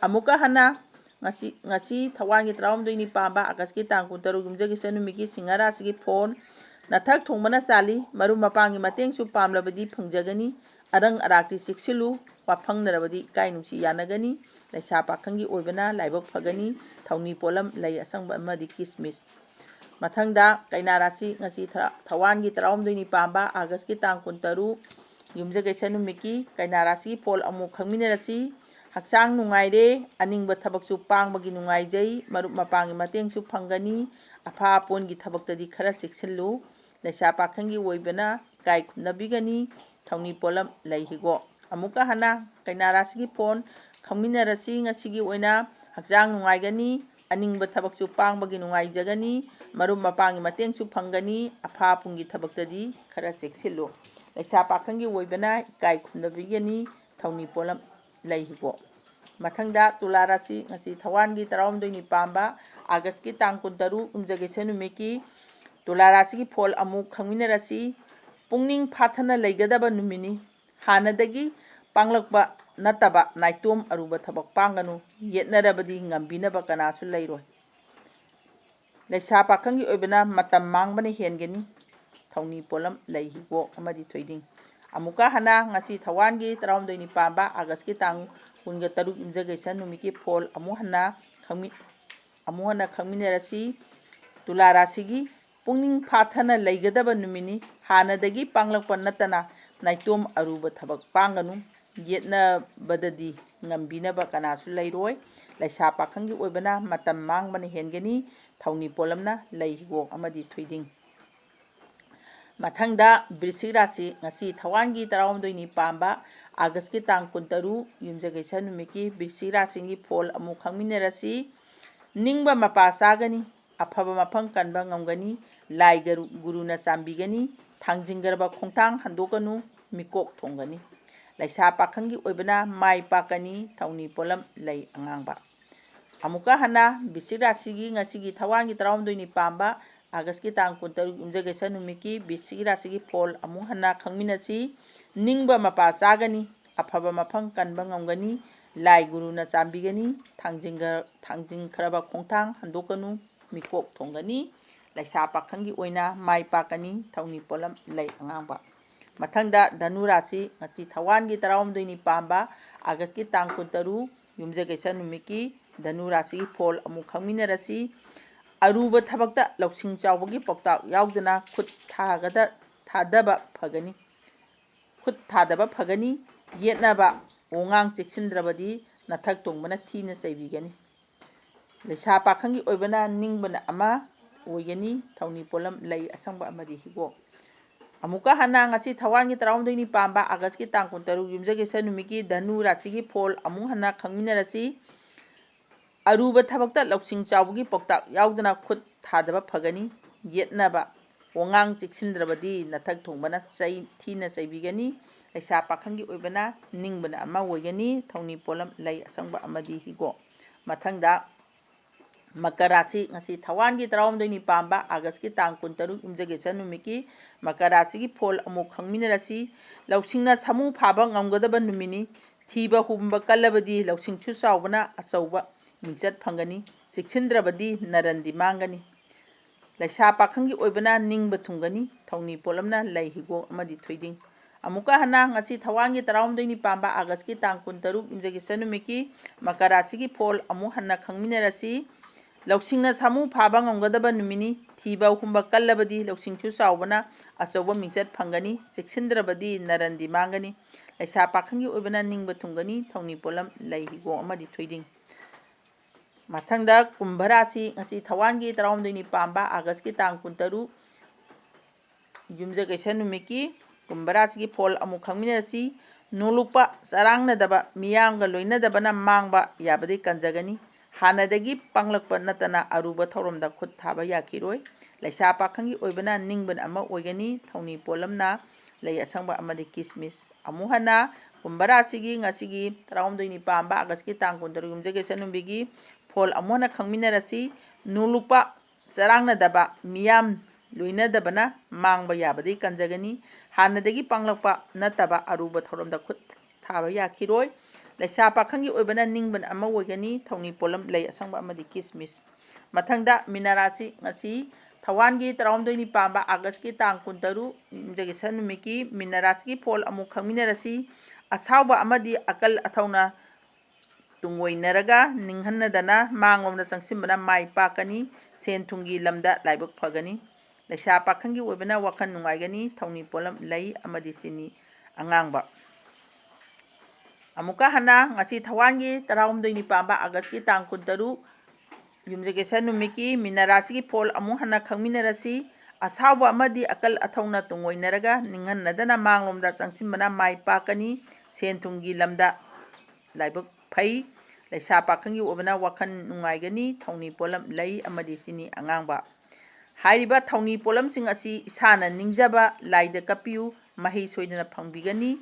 ꯑꯃꯨꯛꯀ ꯍꯟꯅ ꯉꯁꯤ ꯊꯋꯥꯟꯒꯤ 12ꯅꯤ ꯄꯥꯟꯕ ꯑꯥꯒꯁꯀꯤ ꯇꯥꯡ 13 ꯌꯨꯝꯖꯀꯩꯁ ꯅꯨꯃꯤꯠꯀꯤ ꯁꯤꯡꯍꯥ ꯔꯥꯁꯤꯒꯤ ꯐꯣꯟ ꯅꯊꯛ ꯊꯣꯡꯕꯅ ꯆꯥꯜꯂꯤ ꯃꯔꯨꯞ ꯃꯄꯥꯡꯒꯤ ꯃꯇꯦꯡꯁꯨ ꯄꯥꯝꯂꯕꯗꯤ ꯐꯪꯖꯒꯅꯤ ꯑꯔꯪ ꯑꯔꯥꯛꯇꯤ ꯆꯦꯛꯁꯤꯜꯂꯨ ꯋꯥꯐꯪꯅꯔꯕꯗꯤ ꯏꯀꯥꯏ ꯅꯨꯡꯁꯤ ꯌꯥꯅꯒꯅꯤ ꯂꯩꯁꯥ ꯄꯥꯈꯪꯒꯤ ꯑꯣꯏꯕꯅ ꯂꯥꯏꯕꯛ ꯐꯒꯅꯤ ꯊꯧꯅꯤ ꯄꯣꯠꯂꯝ ꯂꯩ ꯑꯁꯪꯕ ꯑꯃꯗꯤ ꯀꯤꯁꯃꯤꯁ ꯃꯊꯪꯗ ꯀꯩꯅꯥ ꯔꯥꯁꯤꯉꯁꯤ ꯊꯋꯥꯟꯒꯤ 12ꯅꯤ ꯄꯥꯟꯕ ꯑꯥꯒꯁꯀꯤ ꯇꯥꯡ 13 ꯌꯨꯝꯖꯀꯩꯁ ꯅꯨꯃꯤꯠꯀꯤ ꯀꯩꯅꯥ ꯔꯥꯁꯤꯒꯤ ꯐꯣꯜ ꯑꯃꯨꯛ ꯈꯪꯃꯤꯟꯅꯔꯁꯤ ꯍꯛꯆꯥꯡ ꯅꯨꯡꯉꯥꯏꯔꯦ ꯑꯅꯤꯡꯕ ꯊꯕꯛꯁꯨ ꯄꯥꯡꯕꯒꯤ ꯅꯨꯡꯉꯥꯏꯖꯩ ꯃꯔꯨꯞ ꯃꯄꯥꯡꯒꯤ ꯃꯇꯦꯡꯁꯨ ꯐꯪꯒꯅꯤ ꯑꯐꯥ ꯑꯄꯣꯟꯒꯤ ꯊꯕꯛꯇꯗꯤ ꯈꯔ ꯆꯦꯛꯁꯤꯜꯂꯨ ꯂꯩꯁꯥ ꯄꯥꯈꯪꯒꯤ ꯑꯣꯏꯕꯅ ꯏꯀꯥꯏ ꯈꯨꯝꯅꯕꯤꯒꯅꯤ ꯊꯧꯅꯤ ꯄꯣꯠꯂꯝ ꯂꯩ ꯍꯤꯒꯣꯛ ꯑꯃꯨꯛꯀ ꯍꯟꯅ ꯀꯩꯅꯥ ꯔꯥꯁꯤꯒꯤ ꯐꯣꯟ ꯈꯪꯃꯤꯟꯅꯔꯁꯤ ꯉꯁꯤꯒꯤ ꯑꯣꯏꯅ ꯍꯛꯆꯥꯡ ꯅꯨꯡꯉꯥꯏꯒꯅꯤ ꯑꯅꯤꯡꯕ ꯊꯕꯛꯁꯨ ꯄꯥꯡꯕꯒꯤ ꯅꯨꯡꯉꯥꯏꯖꯒꯅꯤ ꯃꯔꯨꯞ ꯃꯄꯥꯡꯒꯤ ꯃꯇꯦꯡꯁꯨ ꯐꯪꯒꯅꯤ ꯑꯐꯥ ꯑꯄꯨꯟꯒꯤ ꯊꯕꯛꯇꯗꯤ ꯈꯔ ꯆꯦꯛꯁꯤꯜꯂꯨ ꯂꯩꯁꯥ ꯄꯥꯈꯪꯒꯤ ꯑꯣꯏꯕꯅ ꯏꯀꯥꯏ ꯈꯨꯝꯅꯕꯤꯒꯅꯤ ꯊꯧꯅꯤ ꯄꯣꯠꯂꯝ ꯂꯩ ꯍꯤꯒꯣꯛ ꯃꯊꯪꯗ ꯇꯨꯂꯥ ꯔꯥꯁꯤ ꯉꯁꯤ ꯊꯋꯥꯟꯒꯤ 12ꯅꯤ ꯄꯥꯟꯕ ꯑꯥꯒꯁꯀꯤ ꯇꯥꯡ 13 ꯌꯨꯝꯖꯀꯩꯁ ꯅꯨꯃꯤꯠꯀꯤ ꯇꯨꯂꯥ ꯔꯥꯁꯤꯒꯤ ꯐꯣꯜ ꯑꯃꯨꯛ ꯈꯪꯃꯤꯟꯅꯔꯁꯤ ꯄꯨꯛꯅꯤꯡ ꯐꯥꯊꯅ ꯂꯩꯒꯗꯕ ꯅꯨꯃꯤꯠꯅꯤ ꯍꯥꯟꯅꯗꯒꯤ ꯄꯥꯡꯂꯛꯄ ꯅꯠꯇꯕ ꯅꯥꯏꯇꯣꯝ ꯑꯔꯨꯕ ꯊꯕꯛ ꯄꯥꯡꯒꯅꯨ ꯌꯦꯠꯅꯔꯕꯗꯤ ꯉꯝꯕꯤꯅꯕ ꯀꯅꯥꯁꯨ ꯂꯩꯔꯣꯏ ꯂꯩꯁꯥ ꯄꯥꯈꯪꯒꯤ ꯑꯣꯏꯕꯅ ꯃꯇꯝ ꯃꯥꯡꯕꯅ ꯍꯦꯟꯒꯅꯤ ꯊꯧꯅꯤ ꯄꯣꯠꯂꯝ ꯂꯩ ꯍꯤꯒꯣꯛ ꯑꯃꯗꯤ ꯊꯣꯏꯗꯤꯡ ꯑꯃꯨꯛꯀ ꯍꯟꯅ ꯉꯁꯤ ꯊꯋꯥꯟꯒꯤ 12ꯅꯤ ꯄꯥꯟꯕ ꯑꯥꯒꯁꯀꯤ ꯇꯥꯡ 13 ꯌꯨꯝꯖꯀꯩꯁ ꯅꯨꯃꯤꯠꯀꯤ ꯐꯣꯜ ꯑꯃꯨꯛ ꯍꯟꯅ ꯈꯪꯃꯤꯟꯅꯔꯁꯤ ꯇꯨꯂꯥ ꯔꯥꯁꯤꯒꯤ ꯄꯨꯛꯅꯤꯡ ꯐꯥꯊꯅ ꯂꯩꯒꯗꯕ ꯅꯨꯃꯤꯠꯅꯤ ꯍꯥꯟꯅꯗꯒꯤ ꯄꯥꯡꯂꯛꯄ ꯅꯠꯇꯅ ꯅꯥꯏꯇꯣꯝ ꯑꯔꯨꯕ ꯊꯕꯛ ꯄꯥꯡꯒꯅꯨ ꯌꯦꯠꯅꯕꯗꯗꯤ ꯉꯝꯕꯤꯅꯕ ꯀꯅꯥꯁꯨ ꯂꯩꯔꯣꯏ ꯂꯩꯁꯥ ꯄꯥꯈꯪꯒꯤ ꯑꯣꯏꯕꯅ ꯃꯇꯝ ꯃꯥꯡꯕꯅ ꯍꯦꯟꯒꯅꯤ ꯊꯧꯅꯤ ꯄꯣꯠꯂꯝꯅ ꯂꯩ ꯍꯤꯒꯣꯛ ꯑꯃꯗꯤ ꯊꯣꯏꯗꯤꯡ ꯃꯊꯪꯗ ꯕ꯭ꯔꯤꯁꯤꯛ ꯔꯥꯁꯤ ꯉꯁꯤ ꯊꯋꯥꯟꯒꯤ 12ꯅꯤ ꯄꯥꯟꯕ ꯑꯥꯒꯁꯀꯤ ꯇꯥꯡ 13 ꯌꯨꯝꯖꯀꯩꯁ ꯅꯨꯃꯤꯠꯀꯤ ꯕ꯭ꯔꯤꯁꯤꯛ ꯔꯥꯁꯤꯒꯤ ꯐꯣꯜ ꯑꯃꯨꯛ ꯈꯪꯃꯤꯟꯅꯔꯁꯤ ꯅꯤꯡꯕ ꯃꯄꯥ ꯆꯥꯒꯅꯤ ꯑꯐꯕ ꯃꯐꯝ ꯀꯟꯕ ꯉꯝꯒꯅꯤ ꯂꯥꯏ ꯒꯨꯔꯨꯅ ꯆꯥꯟꯕꯤꯒꯅꯤ ꯊꯥꯡꯖꯤꯟꯈ꯭ꯔꯕ ꯈꯣꯡꯊꯥꯡ ꯍꯟꯗꯣꯛꯀꯅꯨ ꯃꯤꯀꯣꯛ ꯊꯣꯡꯒꯅꯤ ꯂꯩꯁꯥ ꯄꯥꯈꯪꯒꯤ ꯑꯣꯏꯕꯅ ꯃꯥꯏ ꯄꯥꯛꯀꯅꯤ, ꯊꯧꯅꯤ ꯄꯣꯠꯂꯝ ꯂꯩ ꯑꯉꯥꯡꯕ꯫ ꯑꯃꯨꯛꯀ ꯍꯟꯅ ꯕꯤꯁꯤꯛ ꯔꯥꯁꯤꯒꯤ ꯉꯁꯤꯒꯤ ꯊꯋꯥꯟꯒꯤ 19ꯅꯤ ꯄꯥꯟꯕ ꯑꯥꯒꯁꯀꯤ ꯇꯥꯡ 23 ꯌꯨꯝꯖꯀꯩꯁ ꯅꯨꯃꯤꯠꯀꯤ ꯕꯤꯁꯤꯛ ꯔꯥꯁꯤꯒꯤ ꯐꯣꯜ ꯑꯃꯨꯛ ꯍꯟꯅ ꯈꯪꯃꯤꯟꯅꯁꯤ꯫ ꯅꯤꯡꯕ ꯃꯄꯥ ꯆꯥꯒꯅꯤ, ꯑꯐꯕ ꯃꯐꯝ ꯀꯟꯕ ꯉꯝꯒꯅꯤ, ꯂꯥꯏ ꯒꯨꯔꯨꯅ ꯆꯥꯟꯕꯤꯒꯅꯤ, ꯊꯥꯡꯖꯤꯡꯈ꯭ꯔꯕ ꯈꯣꯡꯊꯥꯡ ꯍꯟꯗꯣꯛꯀꯅꯨ, ꯃꯤꯀꯣꯛ ꯊꯣꯡꯒꯅꯤ, ꯂꯩꯁꯥ ꯄꯥꯈꯪꯒꯤ ꯑꯣꯏꯅ ꯃꯥꯏ ꯄꯥꯛꯀꯅꯤ, ꯊꯧꯅꯤ ꯄꯣꯠꯂꯝ ꯂꯩ ꯑꯉꯥꯡꯕ꯫ ꯃꯊꯪꯗ ꯙꯅꯨ ꯔꯥꯁꯤꯉꯁꯤ ꯊꯋꯥꯟꯒꯤ 19ꯅꯤ ꯄꯥꯟꯕ ꯑꯥꯒꯁꯀꯤ ꯇꯥꯡ 23 ꯌꯨꯝꯖꯀꯩꯁ ꯅꯨꯃꯤꯠꯀꯤ ꯙꯅꯨ ꯔꯥꯁꯤꯒꯤ ꯐꯣꯜ ꯑꯃꯨꯛ ꯈꯪꯃꯤꯟꯅꯔꯁꯤ꯫ ꯑꯔꯨꯕ ꯊꯕꯛꯇ ꯂꯧꯁꯤꯡ ꯆꯥꯎꯕꯒꯤ ꯄꯥꯎꯇꯥꯛ ꯌꯥꯎꯗꯅ ꯈꯨꯠ ꯊꯥꯗꯕ ꯐꯒꯅꯤ, ꯌꯦꯠꯅꯕ ꯋꯥꯉꯥꯡ ꯆꯦꯛꯁꯤꯟꯗ꯭ꯔꯕꯗꯤ ꯅꯊꯛ ꯊꯣꯡꯕꯅ ꯊꯤꯅ ꯆꯩꯕꯤꯒꯅꯤ꯫ ꯂꯩꯁꯥ ꯄꯥꯈꯪꯒꯤ ꯑꯣꯏꯕꯅ ꯅꯤꯡꯕꯅ ꯑꯃ ꯑꯣꯏꯒꯅꯤ, ꯊꯧꯅꯤ ꯄꯣꯠꯂꯝ ꯂꯩ ꯑꯁꯪꯕ ꯑꯃꯗꯤ ꯍꯤꯒꯣꯛ꯫ ꯑꯃꯨꯛꯀ ꯍꯟꯅ ꯉꯁꯤ ꯊꯋꯥꯟꯒꯤ 19ꯅꯤ18 ꯑꯥꯒꯁꯀꯤ ꯇꯥꯡ 23 ꯌꯨꯝꯖꯀꯩꯁ ꯅꯨꯃꯤꯠꯀꯤ ꯙꯅꯨ ꯔꯥꯁꯤꯒꯤ ꯐꯣꯜ ꯑꯃꯨꯛ ꯍꯟꯅ ꯈꯪꯃꯤꯟꯅꯔꯁꯤ꯫ ꯑꯔꯨꯕ ꯊꯕꯛꯇ ꯂꯧꯁꯤꯡ ꯆꯥꯎꯕꯒꯤ ꯄꯥꯎꯇꯥꯛ ꯌꯥꯎꯗꯅ ꯈꯨꯠ ꯊꯥꯗꯕ ꯐꯒꯅꯤ, ꯌꯦꯠꯅꯕ ꯋꯥꯉꯥꯡ ꯆꯦꯛꯁꯤꯟꯗ꯭ꯔꯕꯗꯤ ꯅꯊꯛ ꯊꯣꯡꯕꯅ ꯊꯤꯅ ꯆꯩꯕꯤꯒꯅꯤ꯫ ꯂꯩꯁꯥ ꯄꯥꯈꯪꯒꯤ ꯑꯣꯏꯕꯅ ꯅꯤꯡꯕꯅ ꯑꯃ ꯑꯣꯏꯒꯅꯤ, ꯊꯧꯅꯤ ꯄꯣꯠꯂꯝ ꯂꯩ ꯑꯁꯪꯕ ꯑꯃꯗꯤ ꯍꯤꯒꯣꯛ꯫ ꯃꯊꯪꯗ ꯃꯀꯔ ꯔꯥꯁꯤꯉꯁꯤ ꯊꯋꯥꯟꯒꯤ 19ꯅꯤ ꯄꯥꯟꯕ ꯑꯥꯒꯁꯀꯤ ꯇꯥꯡ 23 ꯌꯨꯝꯖꯀꯩꯁ ꯅꯨꯃꯤꯠꯀꯤ ꯃꯀꯔ ꯔꯥꯁꯤꯒꯤ ꯐꯣꯜ ꯑꯃꯨꯛ ꯈꯪꯃꯤꯟꯅꯔꯁꯤ꯫ ꯂꯧꯁꯤꯡꯅ ꯁꯥꯃꯨ ꯐꯥꯕ ꯉꯝꯒꯗꯕ ꯅꯨꯃꯤꯠꯅꯤ, ꯊꯤꯕ ꯍꯨꯝꯕ ꯀꯜꯂꯕꯗꯤ ꯂꯧꯁꯤꯡꯁꯨ ꯆꯥꯎꯕꯅ ꯑꯆꯧꯕ ꯃꯤꯡꯆꯠ ꯐꯪꯒꯅꯤ, ꯆꯦꯛꯁꯤꯟꯗ꯭ꯔꯕꯗꯤ ꯅꯔꯟꯗꯤ ꯃꯥꯡꯒꯅꯤ꯫ ꯂꯩꯁꯥ ꯄꯥꯈꯪꯒꯤ ꯑꯣꯏꯕꯅ ꯅꯤꯡꯕ ꯊꯨꯡꯒꯅꯤ, ꯊꯧꯅꯤ ꯄꯣꯠꯂꯝꯅ ꯂꯩ ꯍꯤꯒꯣꯛ ꯑꯃꯗꯤ ꯊꯣꯏꯗꯤꯡ꯫ ꯑꯃꯨꯛꯀ ꯍꯟꯅ ꯉꯁꯤ ꯊꯋꯥꯟꯒꯤ 19ꯅꯤ ꯄꯥꯟꯕ ꯑꯥꯒꯁꯀꯤ ꯇꯥꯡ 23 ꯌꯨꯝꯖꯀꯩꯁ ꯅꯨꯃꯤꯠꯀꯤ ꯃꯀꯔ ꯔꯥꯁꯤꯒꯤ ꯐꯣꯜ ꯑꯃꯨꯛ ꯍꯟꯅ ꯈꯪꯃꯤꯟꯅꯔꯁꯤ꯫ ꯂꯧꯁꯤꯡꯅ ꯁꯥꯃꯨ ꯐꯥꯕ ꯉꯝꯒꯗꯕ ꯅꯨꯃꯤꯠꯅꯤ, ꯊꯤꯕ ꯍꯨꯝꯕ ꯀꯜꯂꯕꯗꯤ ꯂꯧꯁꯤꯡꯁꯨ ꯆꯥꯎꯕꯅ ꯑꯆꯧꯕ ꯃꯤꯡꯆꯠ ꯐꯪꯒꯅꯤ, ꯆꯦꯛꯁꯤꯟꯗ꯭ꯔꯕꯗꯤ ꯅꯔꯟꯗꯤ ꯃꯥꯡꯒꯅꯤ꯫ ꯂꯩꯁꯥ ꯄꯥꯈꯪꯒꯤ ꯑꯣꯏꯕꯅ ꯅꯤꯡꯕ ꯊꯨꯡꯒꯅꯤ, ꯊꯧꯅꯤ ꯄꯣꯠꯂꯝ ꯂꯩ ꯍꯤꯒꯣꯛ ꯑꯃꯗꯤ ꯊꯣꯏꯗꯤꯡ꯫ ꯃꯊꯪꯗ ꯀꯨꯝꯚ ꯔꯥꯁꯤꯉꯁꯤ ꯊꯋꯥꯟꯒꯤ 19ꯅꯤ ꯄꯥꯟꯕ ꯑꯥꯒꯁꯀꯤ ꯇꯥꯡ 23 ꯌꯨꯝꯖꯀꯩꯁ ꯅꯨꯃꯤꯠꯀꯤ ꯀꯨꯝꯚ ꯔꯥꯁꯤꯒꯤ ꯐꯣꯜ ꯑꯃꯨꯛ ꯈꯪꯃꯤꯟꯅꯔꯁꯤ꯫ ꯅꯣꯂꯨꯛꯄ ꯆꯔꯥꯡꯅꯗꯕ, ꯃꯤꯌꯥꯝꯒ ꯂꯣꯏꯅꯗꯕꯅ ꯃꯥꯡꯕ ꯌꯥꯕꯗꯤ ꯀꯟꯖꯒꯅꯤ, ꯍꯥꯟꯅꯗꯒꯤ ꯄꯪꯂꯛꯄ ꯅꯠꯇꯅ ꯑꯔꯨꯕ ꯊꯧꯔꯝꯗ ꯈꯨꯠ ꯊꯥꯕ ꯌꯥꯈꯤꯔꯣꯏ꯫ ꯂꯩꯁꯥ ꯄꯥꯈꯪꯒꯤ ꯑꯣꯏꯕꯅ ꯅꯤꯡꯕꯅ ꯑꯃ ꯑꯣꯏꯒꯅꯤ, ꯊꯧꯅꯤ ꯄꯣꯠꯂꯝꯅ ꯂꯩ ꯑꯁꯪꯕ ꯑꯃꯗꯤ ꯀꯤꯁꯃꯤꯁ꯫ ꯑꯃꯨꯛ ꯍꯟꯅ ꯀꯨꯝꯚ ꯔꯥꯁꯤꯒꯤ ꯉꯁꯤꯒꯤ 19ꯅꯤ ꯄꯥꯟꯕ ꯑꯥꯒꯁꯀꯤ ꯇꯥꯡ 23 ꯌꯨꯝꯖꯀꯩꯁ ꯅꯨꯃꯤꯠꯀꯤ ꯐꯣꯜ ꯑꯃꯨꯛ ꯍꯟꯅ ꯈꯪꯃꯤꯟꯅꯔꯁꯤ꯫ ꯅꯣꯂꯨꯛꯄ ꯆꯔꯥꯡꯅꯗꯕ, ꯃꯤꯌꯥꯝ ꯂꯣꯏꯅꯗꯕꯅ ꯃꯥꯡꯕ ꯌꯥꯕꯗꯤ ꯀꯟꯖꯒꯅꯤ, ꯍꯥꯟꯅꯗꯒꯤ ꯄꯪꯂꯛꯄ ꯅꯠꯇꯕ ꯑꯔꯨꯕ ꯊꯧꯔꯝꯗ ꯈꯨꯠ ꯊꯥꯕ ꯌꯥꯈꯤꯔꯣꯏ꯫ ꯂꯩꯁꯥ ꯄꯥꯈꯪꯒꯤ ꯑꯣꯏꯕꯅ ꯅꯤꯡꯕꯅ ꯑꯃ ꯑꯣꯏꯒꯅꯤ, ꯊꯧꯅꯤ ꯄꯣꯠꯂꯝ ꯂꯩ ꯑꯁꯪꯕ ꯑꯃꯗꯤ ꯀꯤꯁꯃꯤꯁ꯫ ꯃꯊꯪꯗ ꯃꯤꯅ ꯔꯥꯁꯤꯉꯁꯤ ꯊꯋꯥꯟꯒꯤ 19ꯅꯤ ꯄꯥꯟꯕ ꯑꯥꯒꯁꯀꯤ ꯇꯥꯡ 23 ꯌꯨꯝꯖꯀꯩꯁ ꯅꯨꯃꯤꯠꯀꯤ ꯃꯤꯅ ꯔꯥꯁꯤꯒꯤ ꯐꯣꯜ ꯑꯃꯨꯛ ꯈꯪꯃꯤꯟꯅꯔꯁꯤ꯫ ꯑꯁꯥꯎꯕ ꯑꯃꯗꯤ ꯑꯀꯜ ꯑꯊꯧꯅ ꯇꯨꯡꯑꯣꯏꯅꯔꯒ ꯅꯤꯡꯍꯟꯅꯗꯅ ꯃꯥꯡꯂꯣꯝꯗ ꯆꯪꯁꯤꯟꯕꯅ ꯃꯥꯏ ꯄꯥꯛꯀꯅꯤ, ꯁꯦꯟ ꯊꯨꯝꯒꯤ ꯂꯝꯗ ꯂꯥꯏꯕꯛ ꯐꯒꯅꯤ꯫ ꯂꯩꯁꯥ ꯄꯥꯈꯪꯒꯤ ꯑꯣꯏꯕꯅ ꯋꯥꯈꯜ ꯅꯨꯡꯉꯥꯏꯒꯅꯤ, ꯊꯧꯅꯤ ꯄꯣꯠꯂꯝ ꯂꯩ ꯑꯃꯗꯤ ꯆꯤꯅꯤ ꯑꯉꯥꯡꯕ꯫ ꯑꯃꯨꯛꯀ ꯍꯟꯅꯉꯁꯤ ꯊꯋꯥꯟꯒꯤ 19ꯅꯤ ꯄꯥꯟꯕ ꯑꯥꯒꯁꯀꯤ ꯇꯥꯡ 23 ꯌꯨꯝꯖꯀꯩꯁ ꯅꯨꯃꯤꯠꯀꯤ ꯃꯤꯅ ꯔꯥꯁꯤꯒꯤ ꯐꯣꯜ ꯑꯃꯨꯛ ꯍꯟꯅ ꯈꯪꯃꯤꯟꯅꯔꯁꯤ꯫ ꯑꯁꯥꯎꯕ ꯑꯃꯗꯤ ꯑꯀꯜ ꯑꯊꯧꯅ ꯇꯨꯡꯑꯣꯏꯅꯔꯒ ꯅꯤꯡꯍꯟꯅꯗꯅ ꯃꯥꯡꯂꯣꯝꯗ ꯆꯪꯁꯤꯟꯕꯅ ꯃꯥꯏ ꯄꯥꯛꯀꯅꯤ, ꯁꯦꯟ ꯊꯨꯝꯒꯤ ꯂꯝꯗ ꯂꯥꯏꯕꯛ ꯐꯩ꯫ ꯂꯩꯁꯥ ꯄꯥꯈꯪꯒꯤ ꯑꯣꯏꯕꯅ ꯋꯥꯈꯜ ꯅꯨꯡꯉꯥꯏꯒꯅꯤ, ꯊꯧꯅꯤ ꯄꯣꯠꯂꯝ ꯂꯩ ꯑꯃꯗꯤ ꯆꯤꯅꯤ ꯑꯉꯥꯡꯕ꯫ ꯍꯥꯏꯔꯤꯕ ꯊꯧꯅꯤ ꯄꯣꯠꯂꯝꯁꯤꯡ ꯑꯁꯤ ꯏꯁꯥꯅ ꯅꯤꯡꯖꯕ ꯂꯥꯏꯗ ꯀꯠꯄꯤꯌꯨ, ꯃꯍꯩ ꯁꯣꯏꯗꯅ ꯐꯪꯕꯤꯒꯅꯤ꯫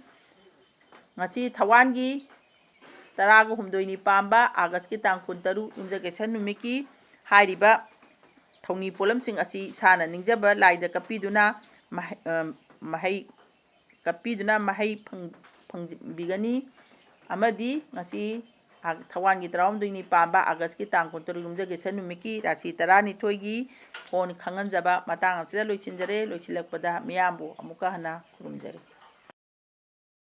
ꯉꯁꯤ ꯊꯋꯥꯟꯒꯤ 18ꯅꯤ ꯄꯥꯟꯕ ꯑꯥꯒꯁꯀꯤ ꯇꯥꯡ 23 ꯌꯨꯝꯖꯀꯩꯁ ꯅꯨꯃꯤꯠꯀꯤ ꯍꯥꯏꯔꯤꯕ ꯊꯧꯅꯤ ꯄꯣꯠꯂꯝꯁꯤꯡ ꯑꯁꯤ ꯏꯁꯥꯅ ꯅꯤꯡꯖꯕ ꯂꯥꯏꯗ ꯀꯠꯄꯤꯗꯨꯅ ꯃꯍꯩ ꯐꯪꯕꯤꯒꯅꯤ꯫ ꯑꯃꯗꯤ ꯉꯁꯤ ꯊꯋꯥꯟꯒꯤ 19ꯅꯤ ꯄꯥꯟꯕ ꯑꯥꯒꯁꯀꯤ ꯇꯥꯡ 23 ꯌꯨꯝꯖꯀꯩꯁ ꯅꯨꯃꯤꯠꯀꯤ ꯔꯥꯁꯤ 12ꯒꯤ ꯐꯣꯜ ꯈꯪꯍꯟꯖꯕ ꯃꯇꯥꯡ ꯑꯁꯤꯗ ꯂꯣꯏꯁꯤꯟꯖꯔꯦ꯫ ꯂꯣꯏꯁꯤꯜꯂꯛꯄꯗ ꯃꯤꯌꯥꯝꯕꯨ ꯑꯃꯨꯛꯀ ꯍꯟꯅ ꯈꯨꯔꯨꯝꯖꯔꯤ꯫